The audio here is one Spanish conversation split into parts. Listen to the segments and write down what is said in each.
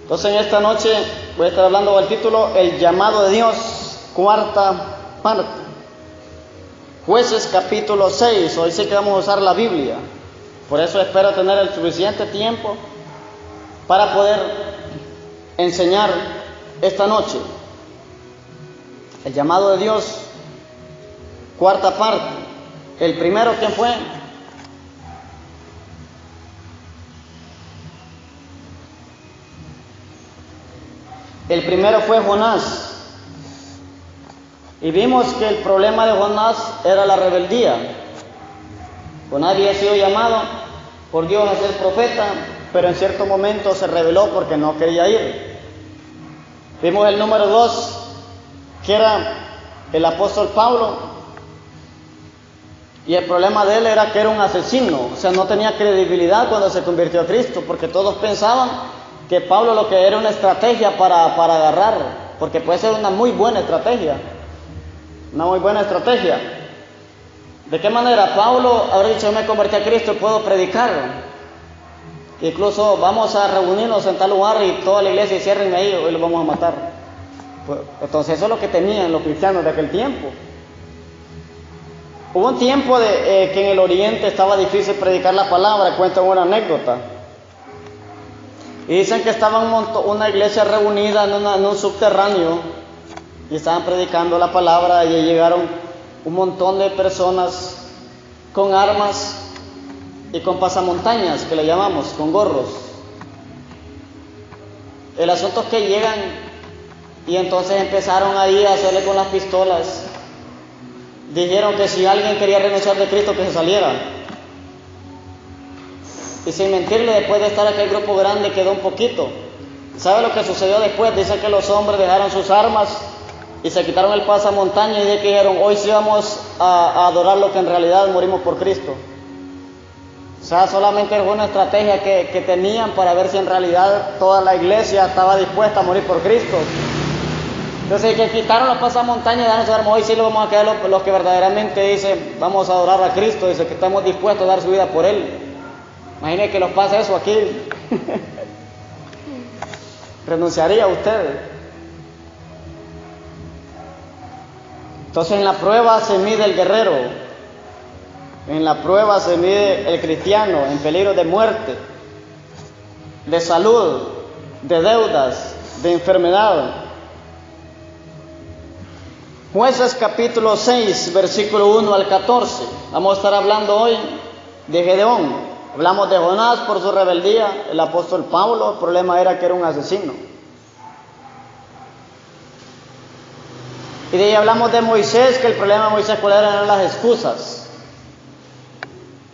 Entonces en esta noche voy a estar hablando del título El llamado de Dios, cuarta parte. Jueces capítulo 6, hoy sí que vamos a usar la Biblia. Por eso espero tener el suficiente tiempo para poder enseñar esta noche. El llamado de Dios, cuarta parte. El primero, ¿quién fue? El primero fue Jonás. Y vimos que el problema de Jonás era la rebeldía. Jonás había sido llamado por Dios a ser profeta, pero en cierto momento se rebeló porque no quería ir. Vimos el número 2, que era el apóstol Pablo. Y el problema de él era que era un asesino, o sea, no tenía credibilidad cuando se convirtió a Cristo, porque todos pensaban que Pablo lo que era una estrategia para agarrar, porque puede ser una muy buena estrategia. ¿De qué manera? Pablo habrá dicho: yo me convertí a Cristo y puedo predicar. Incluso vamos a reunirnos en tal lugar y toda la iglesia cierren ahí, hoy los vamos a matar. Pues, entonces eso es lo que tenían los cristianos de aquel tiempo. Hubo un tiempo que en el oriente estaba difícil predicar la palabra. Cuentan una anécdota. Y dicen que estaba una iglesia reunida en un subterráneo y estaban predicando la palabra, y llegaron un montón de personas con armas y con pasamontañas, que le llamamos, con gorros. El asunto es que llegan y entonces empezaron ahí a hacerle con las pistolas. Dijeron que si alguien quería renunciar de Cristo, que se saliera. Y sin mentirle, después de estar aquel grupo grande, quedó un poquito. ¿Sabe lo que sucedió después? Dice que los hombres dejaron sus armas y se quitaron el pasamontaña, y de que dijeron: hoy sí vamos a adorar lo que en realidad morimos por Cristo. O sea, solamente fue una estrategia que tenían para ver si en realidad toda la iglesia estaba dispuesta a morir por Cristo. Entonces, que quitaron los pasamontañas y dejaron sus armas, hoy sí lo vamos a quedar los que verdaderamente dicen: vamos a adorar a Cristo, dice que estamos dispuestos a dar su vida por Él. Imagínense que los pase eso aquí. ¿Renunciaría usted? Entonces, en la prueba se mide el guerrero. En la prueba se mide el cristiano en peligro de muerte, de salud, de deudas, de enfermedad. Jueces capítulo 6, versículo 1 al 14. Vamos a estar hablando hoy de Gedeón. Hablamos de Jonás por su rebeldía, el apóstol Pablo, el problema era que era un asesino. Y de ahí hablamos de Moisés, que el problema de Moisés, ¿cuáles eran las excusas?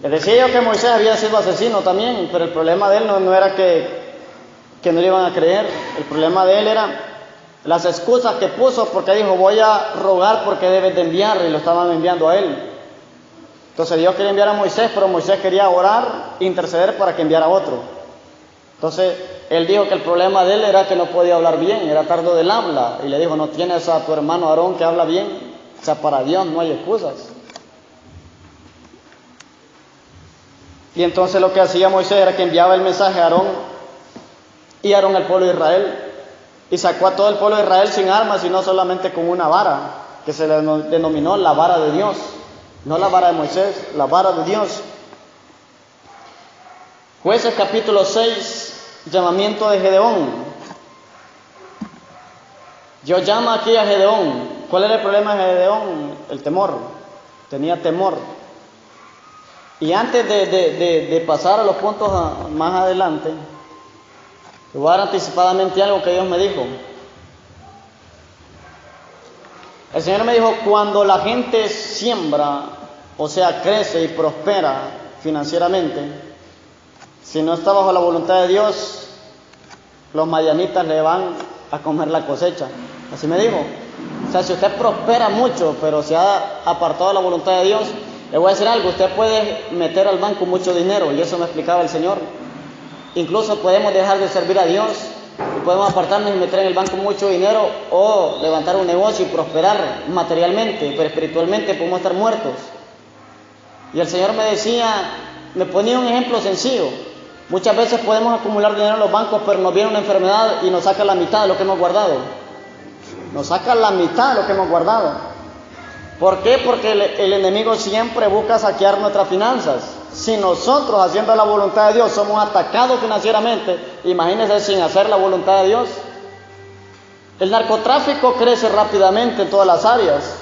Les decía yo que Moisés había sido asesino también, pero el problema de él no era que no le iban a creer. El problema de él era las excusas que puso, porque dijo: voy a rogar porque debes de enviar, y lo estaban enviando a él. Entonces Dios quería enviar a Moisés, pero Moisés quería orar, interceder para que enviara a otro. Entonces él dijo que el problema de él era que no podía hablar bien, era tardo del habla, y le dijo: no tienes a tu hermano Aarón que habla bien. O sea, para Dios no hay excusas. Y entonces lo que hacía Moisés era que enviaba el mensaje a Aarón, y Aarón al pueblo de Israel, y sacó a todo el pueblo de Israel sin armas, sino solamente con una vara, que se le denominó la vara de Dios. No la vara de Moisés, la vara de Dios. Jueces capítulo 6, llamamiento de Gedeón. Dios llama aquí a Gedeón. ¿Cuál era el problema de Gedeón? El temor. Tenía temor. Y antes de pasar a los puntos más adelante, le voy a dar anticipadamente algo que Dios me dijo. El Señor me dijo: cuando la gente siembra, o sea, crece y prospera financieramente, si no está bajo la voluntad de Dios, los madianitas le van a comer la cosecha. Así me dijo. O sea, si usted prospera mucho, pero se ha apartado de la voluntad de Dios, le voy a decir algo: usted puede meter al banco mucho dinero, y eso me explicaba el Señor. Incluso podemos dejar de servir a Dios y podemos apartarnos y meter en el banco mucho dinero, o levantar un negocio y prosperar materialmente, pero espiritualmente podemos estar muertos. Y el Señor me decía, me ponía un ejemplo sencillo. Muchas veces podemos acumular dinero en los bancos, pero nos viene una enfermedad y nos saca la mitad de lo que hemos guardado. Nos saca la mitad de lo que hemos guardado. ¿Por qué? Porque el enemigo siempre busca saquear nuestras finanzas. Si nosotros, haciendo la voluntad de Dios, somos atacados financieramente, imagínense sin hacer la voluntad de Dios. El narcotráfico crece rápidamente en todas las áreas,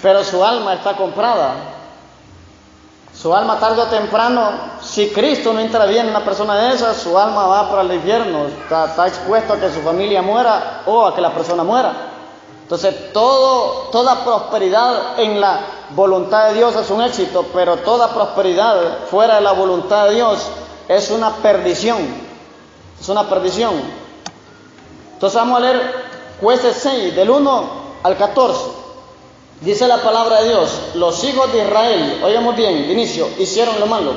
pero su alma está comprada. Su alma tarde o temprano, si Cristo no interviene en una persona de esas, su alma va para el infierno, está expuesto a que su familia muera o a que la persona muera. Entonces toda prosperidad en la voluntad de Dios es un éxito, pero toda prosperidad fuera de la voluntad de Dios es una perdición. Es una perdición. Entonces vamos a leer Jueces 6, del 1 al 14. Dice la palabra de Dios: los hijos de Israel, oigamos bien, de inicio, hicieron lo malo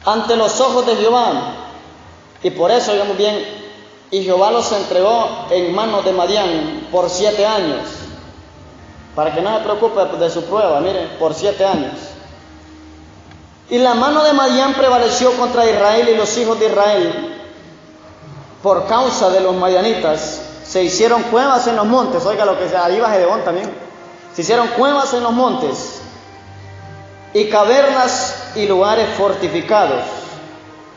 ante los ojos de Jehová, y por eso, oigamos bien, y Jehová los entregó en manos de Madián por 7 años, para que no se preocupe de su prueba, mire, por 7 años. Y la mano de Madián prevaleció contra Israel, y los hijos de Israel, por causa de los madianitas, se hicieron cuevas en los montes. Oiga lo que sea, ahí va Gedeón también. Se hicieron cuevas en los montes y cavernas y lugares fortificados.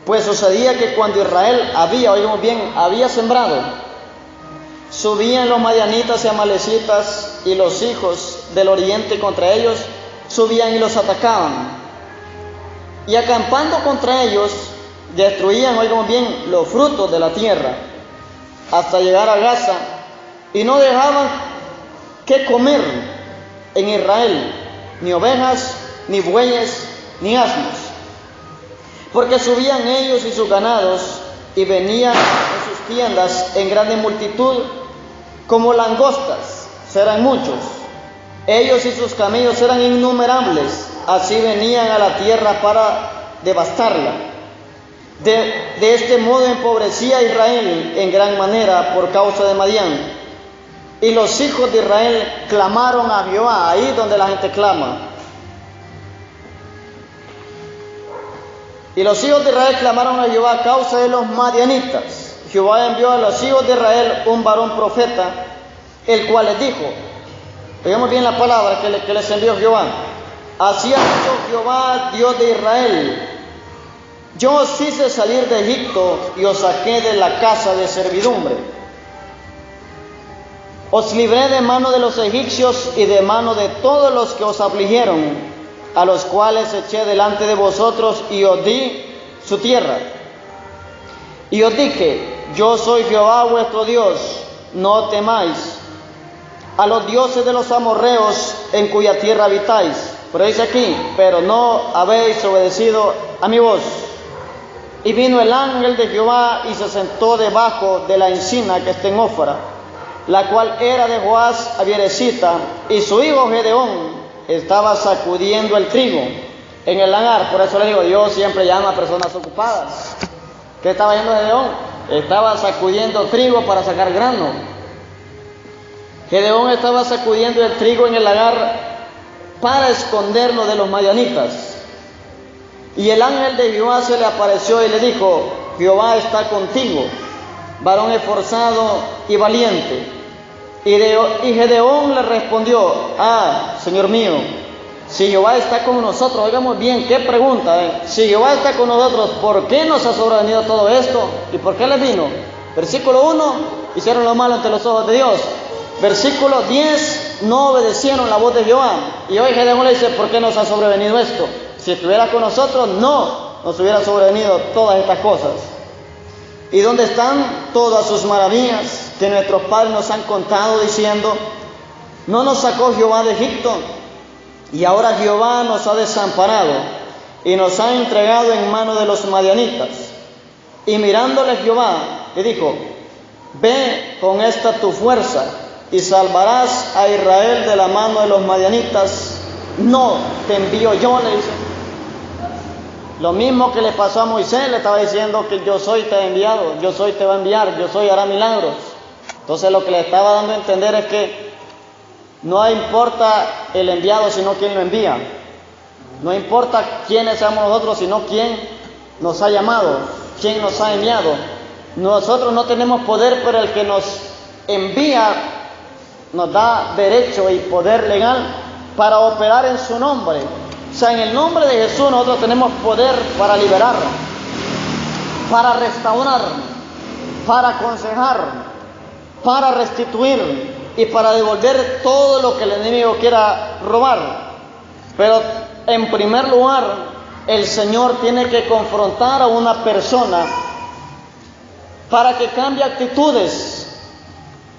Pues sucedía que cuando Israel oígamos bien, había sembrado, subían los madianitas y amalecitas, y los hijos del oriente contra ellos subían y los atacaban. Y acampando contra ellos, destruían, oigamos bien, los frutos de la tierra, hasta llegar a Gaza, y no dejaban que comer en Israel, ni ovejas, ni bueyes, ni asnos, porque subían ellos y sus ganados, y venían en sus tiendas en grande multitud, como langostas, eran muchos. Ellos y sus camellos eran innumerables, así venían a la tierra para devastarla. De este modo empobrecía a Israel en gran manera por causa de Madián. Y los hijos de Israel clamaron a Jehová, ahí donde la gente clama. Y los hijos de Israel clamaron a Jehová a causa de los madianitas. Jehová envió a los hijos de Israel un varón profeta, el cual les dijo, oigamos bien la palabra que les envió Jehová: así ha dicho Jehová, Dios de Israel: yo os hice salir de Egipto y os saqué de la casa de servidumbre. Os libré de mano de los egipcios y de mano de todos los que os afligieron, a los cuales eché delante de vosotros, y os di su tierra. Y os dije: yo soy Jehová vuestro Dios, no temáis a los dioses de los amorreos en cuya tierra habitáis. Pero dice aquí: pero no habéis obedecido a mi voz. Y vino el ángel de Jehová y se sentó debajo de la encina que está en Ofra, la cual era de Joás Abieresita, y su hijo Gedeón estaba sacudiendo el trigo en el lagar. Por eso les digo, Dios siempre llama a personas ocupadas. ¿Qué estaba haciendo Gedeón? Estaba sacudiendo trigo para sacar grano. Gedeón estaba sacudiendo el trigo en el lagar para esconderlo de los madianitas. Y el ángel de Jehová se le apareció y le dijo: Jehová está contigo, varón esforzado y valiente. Y Gedeón le respondió: Señor mío, si Jehová está con nosotros, oigamos bien, qué pregunta, si Jehová está con nosotros, ¿por qué nos ha sobrevenido todo esto? ¿Y por qué les vino? Versículo 1, hicieron lo malo ante los ojos de Dios. Versículo 10, no obedecieron la voz de Jehová. Y hoy Gedeón le dice: ¿por qué nos ha sobrevenido esto? Si estuviera con nosotros, no nos hubiera sobrevenido todas estas cosas. ¿Y dónde están todas sus maravillas que nuestros padres nos han contado, diciendo: no nos sacó Jehová de Egipto? Y ahora Jehová nos ha desamparado y nos ha entregado en mano de los madianitas. Y mirándole Jehová, le dijo: ve con esta tu fuerza y salvarás a Israel de la mano de los madianitas. No te envío yo, le dice. Lo mismo que le pasó a Moisés, le estaba diciendo que yo soy, te he enviado, yo soy, te va a enviar, yo soy, hará milagros. Entonces lo que le estaba dando a entender es que no importa el enviado, sino quién lo envía. No importa quiénes seamos nosotros, sino quién nos ha llamado? ¿Quién nos ha enviado? Nosotros no tenemos poder, pero el que nos envía nos da derecho y poder legal para operar en su nombre. O sea, en el nombre de Jesús nosotros tenemos poder para liberar, para restaurar, para aconsejar, para restituir y para devolver todo lo que el enemigo quiera robar. Pero en primer lugar, el Señor tiene que confrontar a una persona para que cambie actitudes.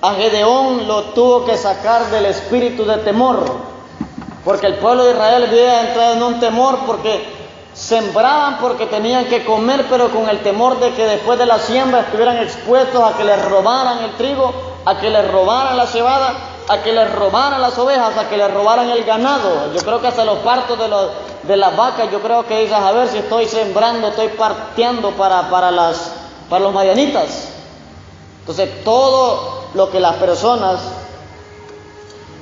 A Gedeón lo tuvo que sacar del espíritu de temor, porque el pueblo de Israel había entrado en un temor porque sembraban porque tenían que comer, pero con el temor de que después de la siembra estuvieran expuestos a que les robaran el trigo, a que les robaran la cebada, a que les robaran las ovejas, a que les robaran el ganado. Yo creo que hasta los partos de las vacas, yo creo que dices, a ver si estoy sembrando, estoy parteando para los madianitas. Entonces todo lo que las personas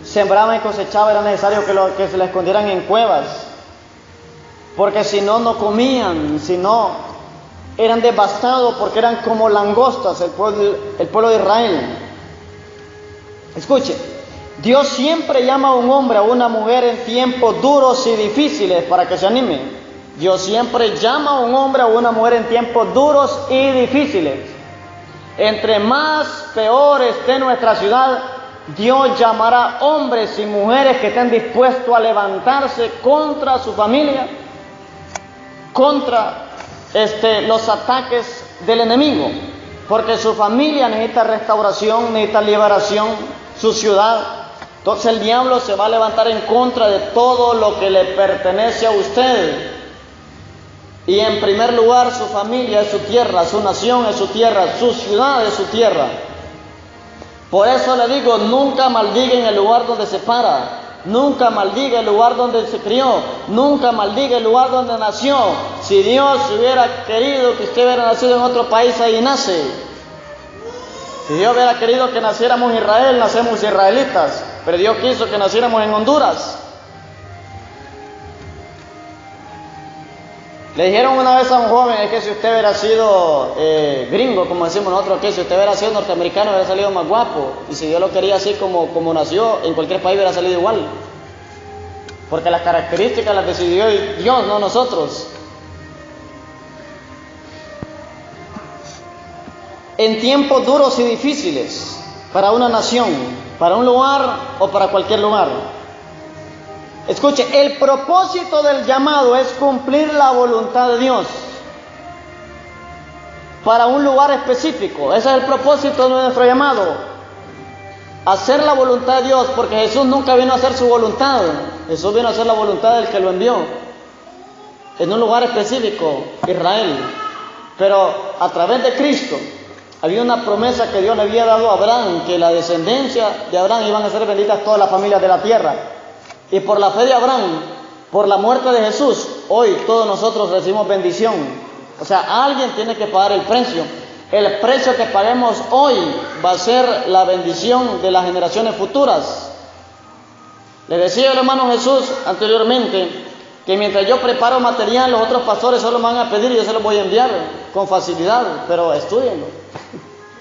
sembraban y cosechaban era necesario que se les escondieran en cuevas, porque si no, no comían, si no, eran devastados porque eran como langostas el pueblo de Israel. Escuche, Dios siempre llama a un hombre, a una mujer en tiempos duros y difíciles para que se anime. Dios siempre llama a un hombre, a una mujer en tiempos duros y difíciles. Entre más peor esté nuestra ciudad, Dios llamará hombres y mujeres que estén dispuestos a levantarse contra su familia, contra los ataques del enemigo, porque su familia necesita restauración, necesita liberación, su ciudad. Entonces el diablo se va a levantar en contra de todo lo que le pertenece a usted. Y en primer lugar, su familia es su tierra, su nación es su tierra, su ciudad es su tierra. Por eso le digo, nunca maldiga en el lugar donde se para. Nunca maldiga el lugar donde se crió, nunca maldiga el lugar donde nació. Si Dios hubiera querido que usted hubiera nacido en otro país, ahí nace. Si Dios hubiera querido que naciéramos en Israel, nacemos israelitas, pero Dios quiso que naciéramos en Honduras. Le dijeron una vez a un joven, es que si usted hubiera sido gringo, como decimos nosotros, que si usted hubiera sido norteamericano hubiera salido más guapo, y si Dios lo quería así como nació, en cualquier país hubiera salido igual, porque las características las decidió Dios, no nosotros. En tiempos duros y difíciles para una nación, para un lugar o para cualquier lugar. Escuche, el propósito del llamado es cumplir la voluntad de Dios para un lugar específico. Ese es el propósito de nuestro llamado, hacer la voluntad de Dios, porque Jesús nunca vino a hacer su voluntad. Jesús vino a hacer la voluntad del que lo envió en un lugar específico, Israel. Pero a través de Cristo había una promesa que Dios le había dado a Abraham, que la descendencia de Abraham iban a ser benditas todas las familias de la tierra. Y por la fe de Abraham, por la muerte de Jesús, hoy todos nosotros recibimos bendición. O sea, alguien tiene que pagar el precio. El precio que paguemos hoy va a ser la bendición de las generaciones futuras. Le decía el hermano Jesús anteriormente que mientras yo preparo material, los otros pastores solo me van a pedir y yo se los voy a enviar con facilidad, pero estudienlo.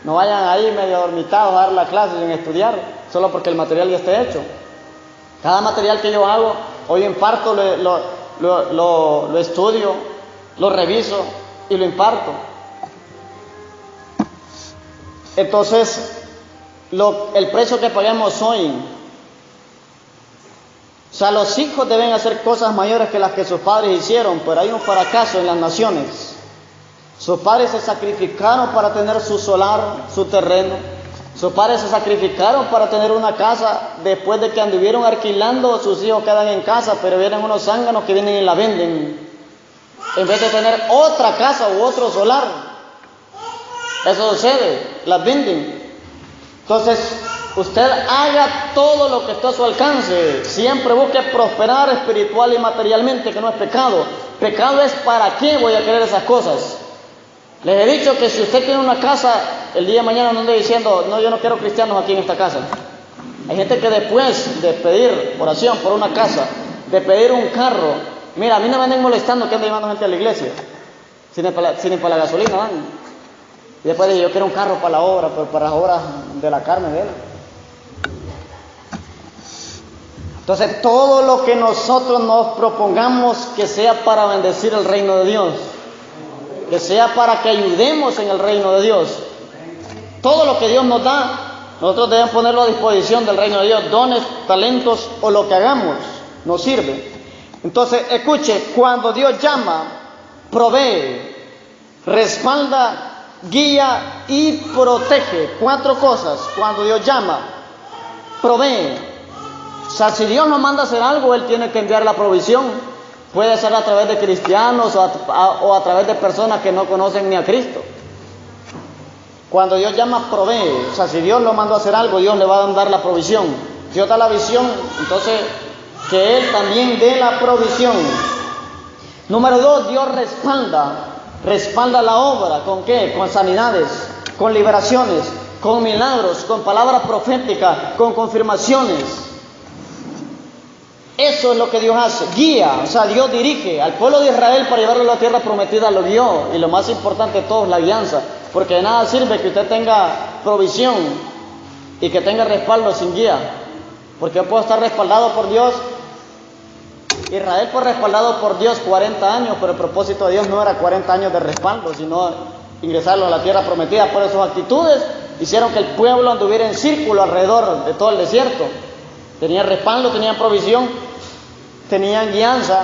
No vayan ahí medio dormitados a dar la clase sin estudiar, solo porque el material ya esté hecho. Cada material que yo hago, hoy imparto, lo estudio, lo reviso y lo imparto. Entonces, el precio que pagamos hoy, o sea, los hijos deben hacer cosas mayores que las que sus padres hicieron, pero hay un fracaso en las naciones. Sus padres se sacrificaron para tener su solar, su terreno. Sus padres se sacrificaron para tener una casa. Después de que anduvieron alquilando, sus hijos quedan en casa, pero vienen unos zánganos que vienen y la venden, en vez de tener otra casa u otro solar. Eso sucede, las venden. Entonces, usted haga todo lo que esté a su alcance. Siempre busque prosperar espiritual y materialmente, que no es pecado. Pecado es para qué voy a querer esas cosas. Les he dicho que si usted tiene una casa, el día de mañana no ande diciendo, no, yo no quiero cristianos aquí en esta casa. Hay gente que después de pedir oración por una casa, de pedir un carro, mira, a mí no me anden molestando que ande llevando gente a la iglesia. Sin para la gasolina dan. Y después dije, yo quiero un carro para la obra, pero para las obras de la carne de él. Entonces, todo lo que nosotros nos propongamos que sea para bendecir el reino de Dios, que sea para que ayudemos en el reino de Dios. Todo lo que Dios nos da, nosotros debemos ponerlo a disposición del reino de Dios. Dones, talentos o lo que hagamos, nos sirve. Entonces, escuche, cuando Dios llama, provee, respalda, guía y protege. 4 cosas. Cuando Dios llama, provee. O sea, si Dios nos manda a hacer algo, Él tiene que enviar la provisión. Puede ser a través de cristianos o a través de personas que no conocen ni a Cristo. Cuando Dios llama, provee. O sea, si Dios lo mandó a hacer algo, Dios le va a dar la provisión. Dios da la visión, entonces que Él también dé la provisión. Número 2, Dios respalda la obra. ¿Con qué? Con sanidades, con liberaciones, con milagros, con palabras proféticas, con confirmaciones. Eso es lo que Dios hace, guía, o sea, Dios dirige al pueblo de Israel para llevarlo a la tierra prometida, lo guió, y lo más importante de todo es la guianza, porque de nada sirve que usted tenga provisión y que tenga respaldo sin guía, porque yo puedo estar respaldado por Dios. Israel fue respaldado por Dios 40 años, pero el propósito de Dios no era 40 años de respaldo, sino ingresarlo a la tierra prometida. Por sus actitudes hicieron que el pueblo anduviera en círculo alrededor de todo el desierto. Tenían respaldo, tenían provisión, tenían guianza,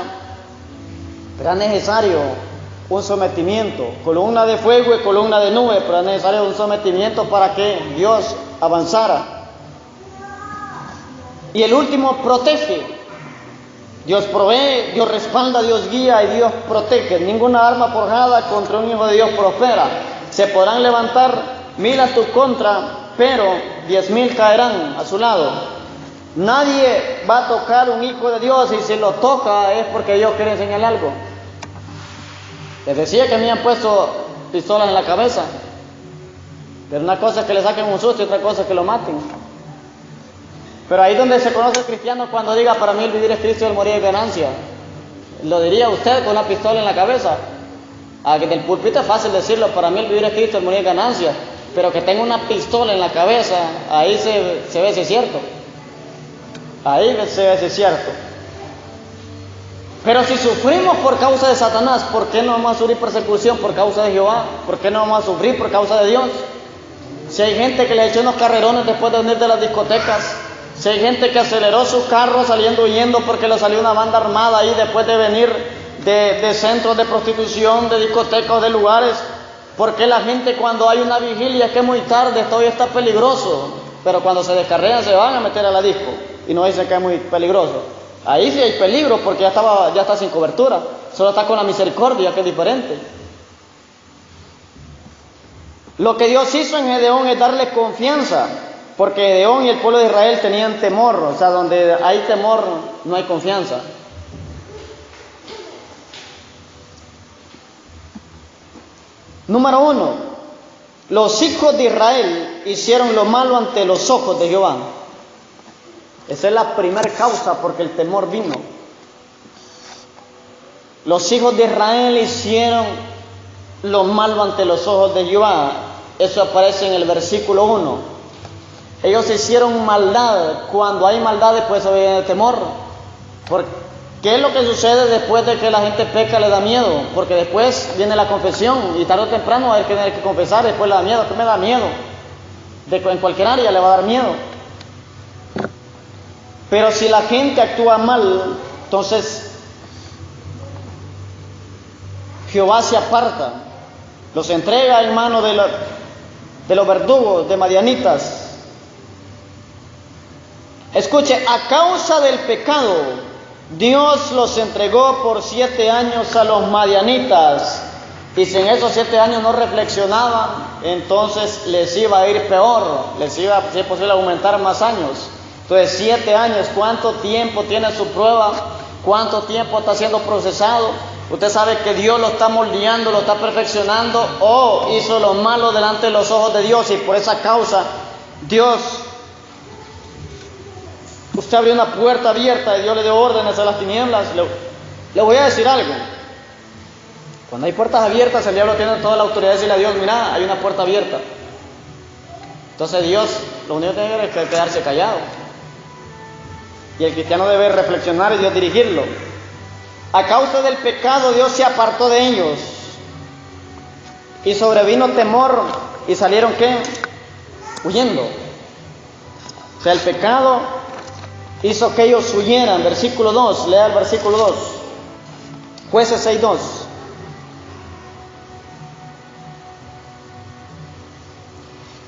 pero era necesario un sometimiento, columna de fuego y columna de nube, pero era necesario un sometimiento para que Dios avanzara. Y el último, protege. Dios provee, Dios respalda, Dios guía y Dios protege. Ninguna arma forjada contra un hijo de Dios prospera. Se podrán levantar 1000 a tu contra, pero 10,000 caerán a su lado. Nadie va a tocar un hijo de Dios, y si lo toca es porque Dios quiere enseñarle algo. Les decía que me han puesto pistolas en la cabeza, pero una cosa es que le saquen un susto y otra cosa es que lo maten. Pero ahí donde se conoce el cristiano, cuando diga, para mí el vivir es Cristo y el morir es ganancia. Lo diría usted con una pistola en la cabeza. A que del púlpito es fácil decirlo, para mí el vivir es Cristo y el morir es ganancia. Pero que tenga una pistola en la cabeza, ahí se ve si es cierto. Ahí se ve si es cierto. Pero si sufrimos por causa de Satanás, ¿por qué no vamos a sufrir persecución por causa de Jehová? ¿Por qué no vamos a sufrir por causa de Dios? Si hay gente que le echó unos carrerones después de venir de las discotecas, si hay gente que aceleró su carro saliendo huyendo porque le salió una banda armada ahí después de venir de centros de prostitución, de discotecas, de lugares, porque la gente cuando hay una vigilia que es muy tarde, todavía está peligroso, pero cuando se descarrean se van a meter a la disco y no dicen que es muy peligroso. Ahí sí hay peligro porque ya está sin cobertura, solo está con la misericordia, que es diferente. Lo que Dios hizo en Gedeón es darle confianza, porque Gedeón y el pueblo de Israel tenían temor, o sea, donde hay temor no hay confianza. Número 1, los hijos de Israel hicieron lo malo ante los ojos de Jehová. Esa es la primera causa porque el temor vino. Los hijos de Israel hicieron lo malo ante los ojos de Jehová. Eso aparece en el versículo 1. Ellos hicieron maldad. Cuando hay maldad después se viene el temor. ¿Qué es lo que sucede después de que la gente peca? Le da miedo, porque después viene la confesión y tarde o temprano hay que tener que confesar. Después le da miedo. ¿Qué me da miedo? En cualquier área le va a dar miedo. Pero si la gente actúa mal, entonces Jehová se aparta, los entrega en manos de los verdugos, de madianitas. Escuche, a causa del pecado, Dios los entregó por 7 años a los madianitas. Y si en esos 7 años no reflexionaban, entonces les iba a ir peor, les iba, si es posible, a aumentar más años. Entonces 7 años, ¿cuánto tiempo tiene su prueba? ¿Cuánto tiempo está siendo procesado? Usted sabe que Dios lo está moldeando, lo está perfeccionando, o hizo lo malo delante de los ojos de Dios, y por esa causa Dios, usted abrió una puerta abierta y Dios le dio órdenes a las tinieblas. Le voy a decir algo. Cuando hay puertas abiertas, el diablo tiene toda la autoridad de decirle a Dios, mira, hay una puerta abierta. Entonces Dios, lo único que tiene que quedarse callado. Y el cristiano debe reflexionar y Dios dirigirlo. A causa del pecado, Dios se apartó de ellos. Y sobrevino temor. ¿Y salieron qué? Huyendo. O sea, el pecado hizo que ellos huyeran. Versículo 2, lea el versículo 2. Jueces 6:2.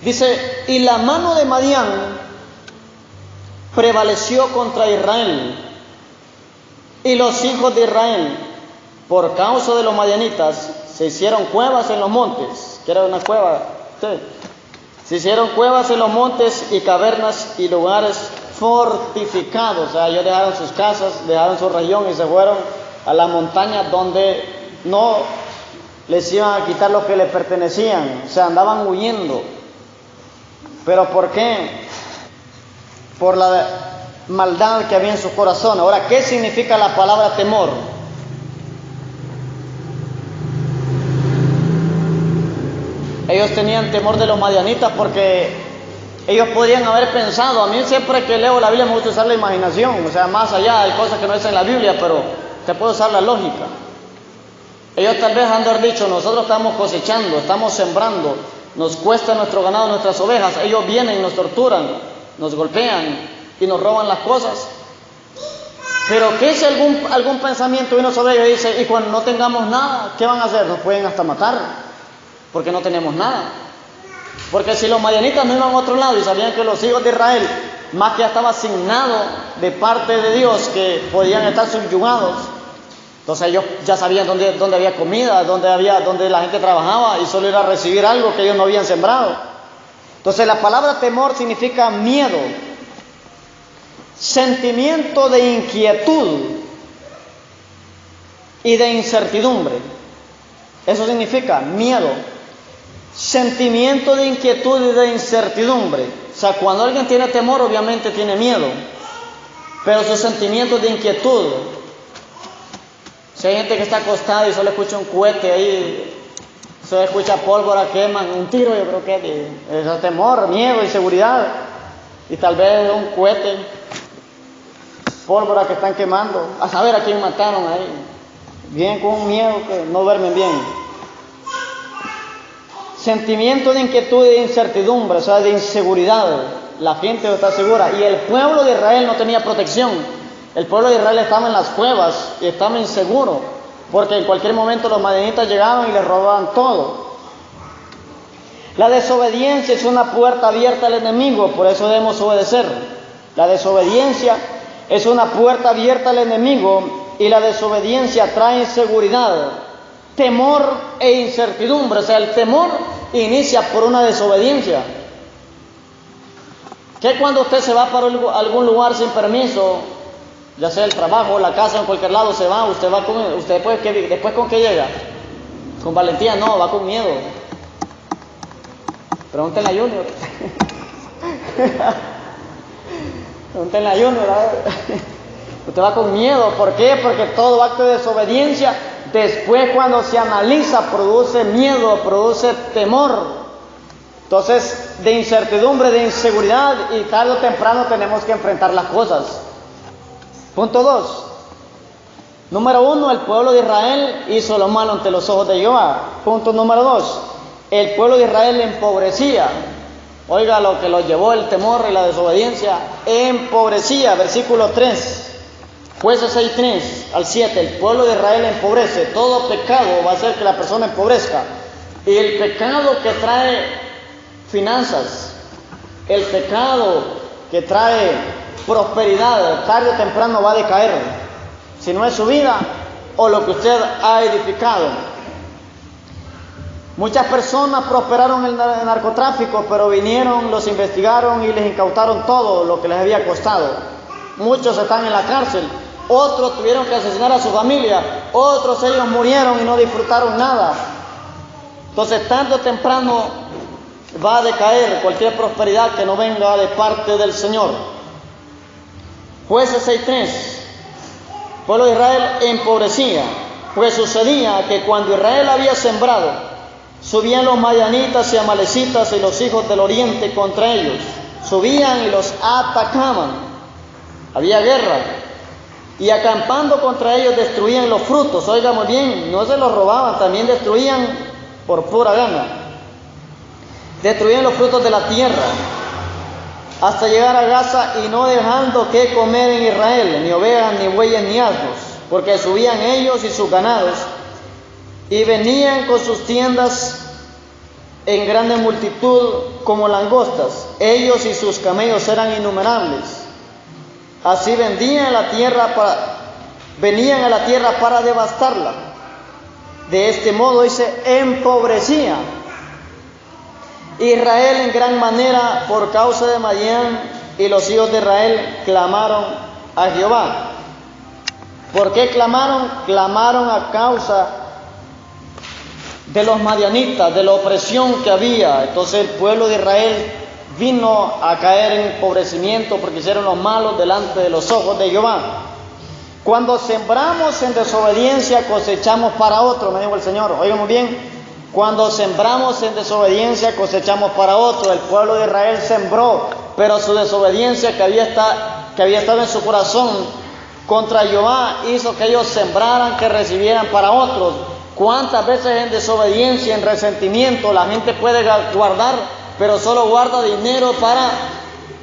Dice, y la mano de Madián prevaleció contra Israel, y los hijos de Israel, por causa de los madianitas, se hicieron cuevas en los montes. ¿Qué era una cueva? Sí. Se hicieron cuevas en los montes y cavernas y lugares fortificados. O sea, ellos dejaron sus casas, dejaron su región y se fueron a las montañas donde no les iban a quitar lo que les pertenecían. O sea, andaban huyendo. ¿Pero por qué? Por la maldad que había en su corazón. Ahora, ¿qué significa la palabra temor? Ellos tenían temor de los madianitas porque ellos podían haber pensado, a mí siempre que leo la Biblia me gusta usar la imaginación, o sea, más allá hay cosas que no están en la Biblia, pero se puede usar la lógica. Ellos tal vez han de haber dicho, nosotros estamos cosechando, estamos sembrando, nos cuesta nuestro ganado, nuestras ovejas, ellos vienen y nos torturan, nos golpean y nos roban las cosas. Pero ¿qué es algún pensamiento de uno sobre ellos? Dice, y cuando no tengamos nada, ¿qué van a hacer? Nos pueden hasta matar, porque no tenemos nada. Porque si los madianitas no iban a otro lado y sabían que los hijos de Israel, más que ya estaba asignado de parte de Dios que podían estar subyugados, entonces ellos ya sabían dónde había comida, dónde la gente trabajaba y solo era recibir algo que ellos no habían sembrado. Entonces la palabra temor significa miedo, sentimiento de inquietud y de incertidumbre. Eso significa miedo, sentimiento de inquietud y de incertidumbre. O sea, cuando alguien tiene temor, obviamente tiene miedo, pero sus sentimientos de inquietud. Si hay gente que está acostada y solo escucha un cohete ahí, solo escucha pólvora, queman, un tiro, yo creo que es temor, miedo, inseguridad. Y tal vez un cohete, pólvora que están quemando, a saber a quién mataron ahí. Bien con un miedo que no duermen bien. Sentimiento de inquietud y de incertidumbre, o sea, de inseguridad. La gente no está segura. Y el pueblo de Israel no tenía protección. El pueblo de Israel estaba en las cuevas y estaba inseguro, porque en cualquier momento los madianitas llegaban y les robaban todo. La desobediencia es una puerta abierta al enemigo, por eso debemos obedecer. La desobediencia es una puerta abierta al enemigo y la desobediencia trae inseguridad, temor e incertidumbre. O sea, el temor inicia por una desobediencia. Que cuando usted se va para algún lugar sin permiso, ya sea el trabajo, la casa, en cualquier lado se va, usted después ¿con qué llega? ¿Con valentía? No, va con miedo. Pregúntenle a Junior. Pregúntenle a Junior. Usted va con miedo. ¿Por qué? Porque todo acto de desobediencia, después cuando se analiza, produce miedo, produce temor. Entonces, de incertidumbre, de inseguridad, y tarde o temprano tenemos que enfrentar las cosas. Punto 2. Número 1, el pueblo de Israel hizo lo malo ante los ojos de Jehová. Punto número 2, el pueblo de Israel empobrecía. Oiga lo que lo llevó el temor y la desobediencia. Empobrecía. Versículo 3. Jueces 6:3 al 7. El pueblo de Israel empobrece. Todo pecado va a hacer que la persona empobrezca. Y el pecado que trae finanzas, el pecado que trae prosperidad, tarde o temprano va a decaer, si no es su vida o lo que usted ha edificado. Muchas personas prosperaron en el narcotráfico, pero vinieron, los investigaron y les incautaron todo lo que les había costado. Muchos están en la cárcel, otros tuvieron que asesinar a su familia, otros ellos murieron y no disfrutaron nada. Entonces tarde o temprano va a decaer cualquier prosperidad que no venga de parte del Señor. Jueces 6:3. El pueblo de Israel empobrecía. Pues sucedía que cuando Israel había sembrado, subían los madianitas y amalecitas y los hijos del oriente contra ellos. Subían y los atacaban. Había guerra. Y acampando contra ellos destruían los frutos. Oiga muy bien, no se los robaban, también destruían por pura gana. Destruían los frutos de la tierra hasta llegar a Gaza, y no dejando que comer en Israel, ni ovejas, ni bueyes, ni asnos, porque subían ellos y sus ganados, y venían con sus tiendas en grande multitud como langostas. Ellos y sus camellos eran innumerables. Así venían a la tierra para devastarla. De este modo se empobrecía Israel en gran manera por causa de Madián, y los hijos de Israel clamaron a Jehová. ¿Por qué clamaron? Clamaron a causa de los madianitas, de la opresión que había. Entonces el pueblo de Israel vino a caer en empobrecimiento porque hicieron los malos delante de los ojos de Jehová. Cuando sembramos en desobediencia, cosechamos para otro, me dijo el Señor. Oigan muy bien. Cuando sembramos en desobediencia, cosechamos para otro. El pueblo de Israel sembró, pero su desobediencia que había estado en su corazón contra Jehová hizo que ellos sembraran, que recibieran para otros. ¿Cuántas veces en desobediencia, en resentimiento, la gente puede guardar, pero solo guarda dinero para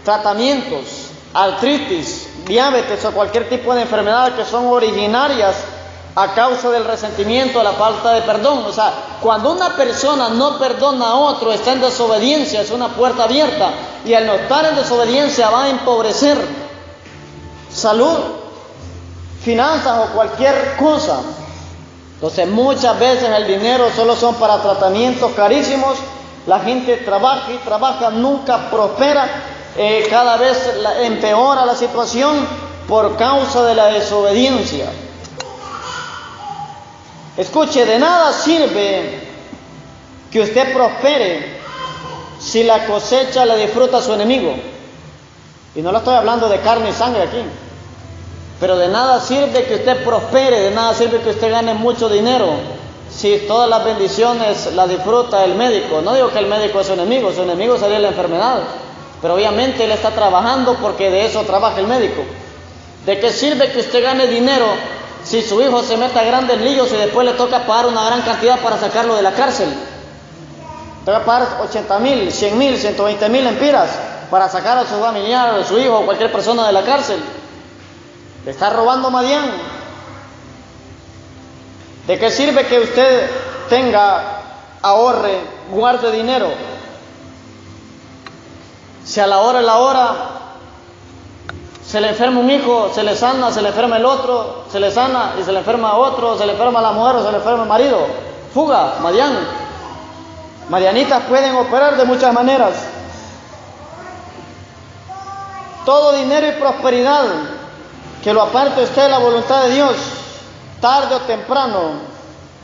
tratamientos, artritis, diabetes o cualquier tipo de enfermedad que son originarias a causa del resentimiento, la falta de perdón? O sea, cuando una persona no perdona a otro, está en desobediencia, es una puerta abierta, y al no estar en desobediencia va a empobrecer salud, finanzas o cualquier cosa. Entonces muchas veces el dinero solo son para tratamientos carísimos. La gente trabaja y trabaja, nunca prospera, cada vez empeora la situación por causa de la desobediencia. Escuche, de nada sirve que usted prospere si la cosecha la disfruta su enemigo. Y no le estoy hablando de carne y sangre aquí. Pero de nada sirve que usted prospere, de nada sirve que usted gane mucho dinero si todas las bendiciones las disfruta el médico. No digo que el médico es su enemigo sería la enfermedad. Pero obviamente él está trabajando porque de eso trabaja el médico. ¿De qué sirve que usted gane dinero si su hijo se mete a grandes líos y después le toca pagar una gran cantidad para sacarlo de la cárcel? Toca pagar 80,000, 100,000, 120,000 lempiras para sacar a su familiar, a su hijo o cualquier persona de la cárcel. Le está robando Madián. ¿De qué sirve que usted ahorre, guarde dinero, si a la hora se le enferma un hijo, se le sana, se le enferma el otro, se le sana y se le enferma a otro, se le enferma la mujer o se le enferma el marido? Fuga, Madián. Madianitas pueden operar de muchas maneras. Todo dinero y prosperidad que lo aparte usted de la voluntad de Dios, tarde o temprano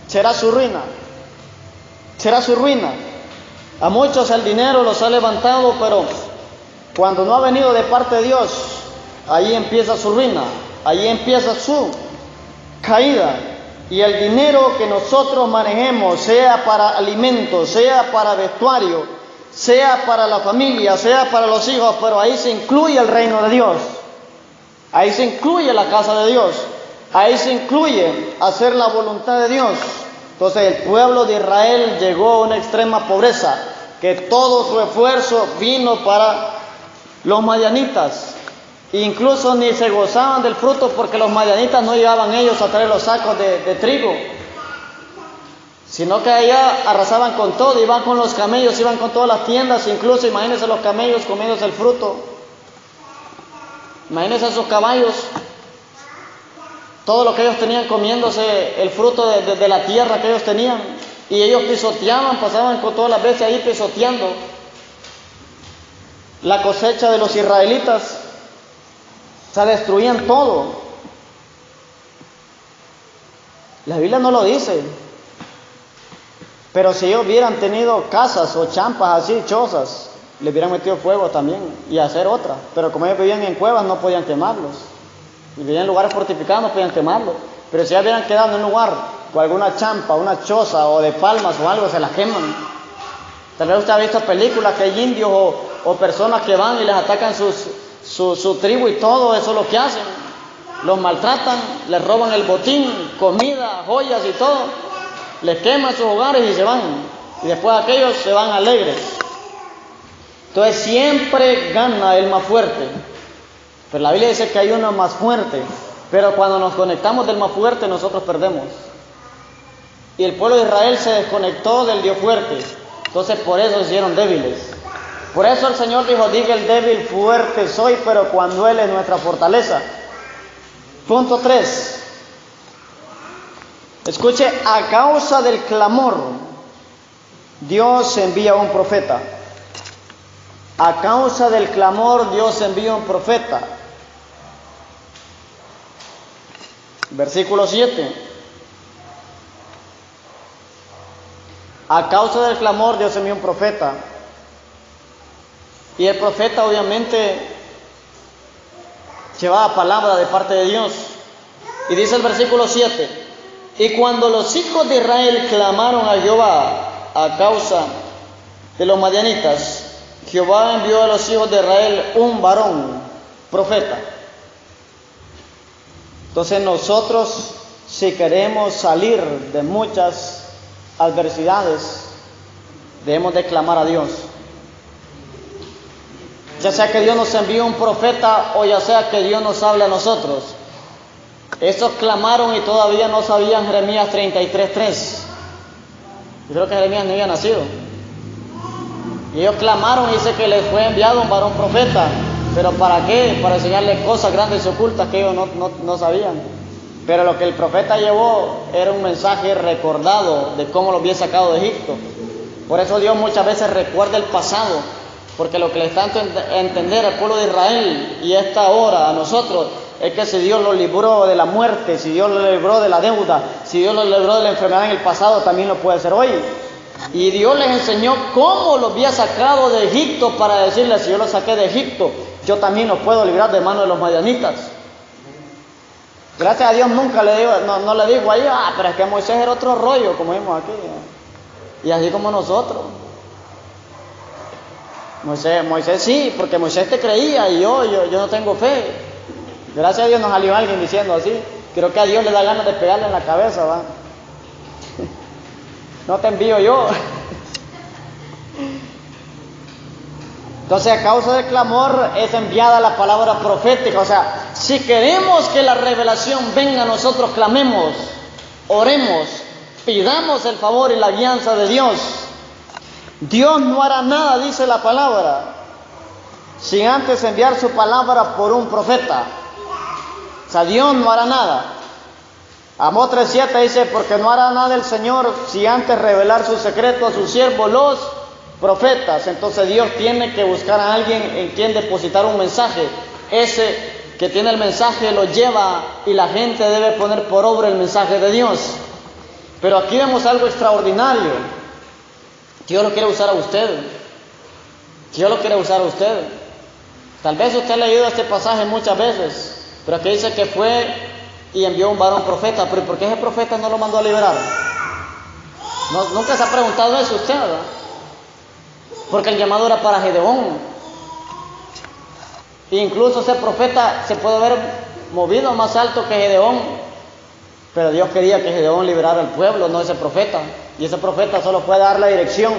será su ruina. Será su ruina. A muchos el dinero los ha levantado, pero cuando no ha venido de parte de Dios, ahí empieza su ruina, ahí empieza su caída. Y el dinero que nosotros manejemos, sea para alimentos, sea para vestuario, sea para la familia, sea para los hijos, pero ahí se incluye el reino de Dios. Ahí se incluye la casa de Dios. Ahí se incluye hacer la voluntad de Dios. Entonces el pueblo de Israel llegó a una extrema pobreza, que todo su esfuerzo vino para los madianitas. Incluso ni se gozaban del fruto porque los madianitas no llevaban ellos a traer los sacos de trigo, sino que allá arrasaban con todo, iban con los camellos, iban con todas las tiendas. Incluso imagínense los camellos comiéndose el fruto, imagínense esos caballos, todo lo que ellos tenían comiéndose el fruto de la tierra que ellos tenían, y ellos pisoteaban, pasaban con todas las veces ahí pisoteando la cosecha de los israelitas. O sea, destruían todo. La Biblia no lo dice, pero si ellos hubieran tenido casas o champas así, chozas, le hubieran metido fuego también y hacer otra. Pero como ellos vivían en cuevas, no podían quemarlos. Vivían en lugares fortificados, no podían quemarlos. Pero si ellos hubieran quedado en un lugar o alguna champa, una choza o de palmas o algo, se las queman. Tal vez usted ha visto películas que hay indios o personas que van y les atacan su tribu y todo, eso es lo que hacen. Los maltratan, les roban el botín, comida, joyas y todo. Les queman sus hogares y se van. Y después aquellos se van alegres. Entonces siempre gana el más fuerte. Pero la Biblia dice que hay uno más fuerte. Pero cuando nos conectamos del más fuerte, nosotros perdemos. Y el pueblo de Israel se desconectó del Dios fuerte. Entonces por eso se hicieron débiles. Por eso el Señor dijo, diga el débil, fuerte soy, pero cuando Él es nuestra fortaleza. Punto 3. Escuche, a causa del clamor, Dios envía un profeta. A causa del clamor, Dios envía un profeta. Versículo 7. A causa del clamor, Dios envía un profeta. Y el profeta obviamente llevaba palabra de parte de Dios. Y dice el versículo 7. Y cuando los hijos de Israel clamaron a Jehová a causa de los madianitas, Jehová envió a los hijos de Israel un varón, profeta. Entonces nosotros, si queremos salir de muchas adversidades, debemos de clamar a Dios. Ya sea que Dios nos envíe un profeta o ya sea que Dios nos hable a nosotros. Estos clamaron y todavía no sabían Jeremías 33:3. Yo creo que Jeremías no había nacido. Y ellos clamaron y dice que les fue enviado un varón profeta. ¿Pero para qué? Para enseñarles cosas grandes y ocultas que ellos no sabían. Pero lo que el profeta llevó era un mensaje recordado de cómo lo había sacado de Egipto. Por eso Dios muchas veces recuerda el pasado. Porque lo que le está a entender al pueblo de Israel y esta hora a nosotros es que si Dios lo libró de la muerte, si Dios lo libró de la deuda, si Dios lo libró de la enfermedad en el pasado, también lo puede hacer hoy. Y Dios les enseñó cómo lo había sacado de Egipto para decirles, si yo lo saqué de Egipto, yo también lo puedo librar de manos de los madianitas. Gracias a Dios nunca le digo, no le digo ahí, pero es que Moisés era otro rollo, como vimos aquí. Y así como nosotros. Moisés sí, porque Moisés te creía y yo no tengo fe. Gracias a Dios nos salió alguien diciendo así. Creo que a Dios le da ganas de pegarle en la cabeza, ¿va? No te envío yo. Entonces, a causa del clamor es enviada la palabra profética. O sea, si queremos que la revelación venga, nosotros clamemos, oremos, pidamos el favor y la guianza de Dios. Dios no hará nada, dice la palabra, sin antes enviar su palabra por un profeta. O sea, Dios no hará nada. Amós 3:7 dice, porque no hará nada el Señor si antes revelar su secreto a sus siervos los profetas. Entonces Dios tiene que buscar a alguien en quien depositar un mensaje. Ese que tiene el mensaje lo lleva y la gente debe poner por obra el mensaje de Dios. Pero aquí vemos algo extraordinario. Dios lo quiere usar a usted. Dios lo quiere usar a usted. Tal vez usted ha leído este pasaje muchas veces, pero aquí dice que fue y envió un varón profeta. Pero ¿por qué ese profeta no lo mandó a liberar? Nunca se ha preguntado eso usted, ¿verdad? Porque el llamado era para Gedeón. E incluso ese profeta se puede haber movido más alto que Gedeón, pero Dios quería que Gedeón liberara al pueblo, no ese profeta. Y ese profeta solo fue dar la dirección.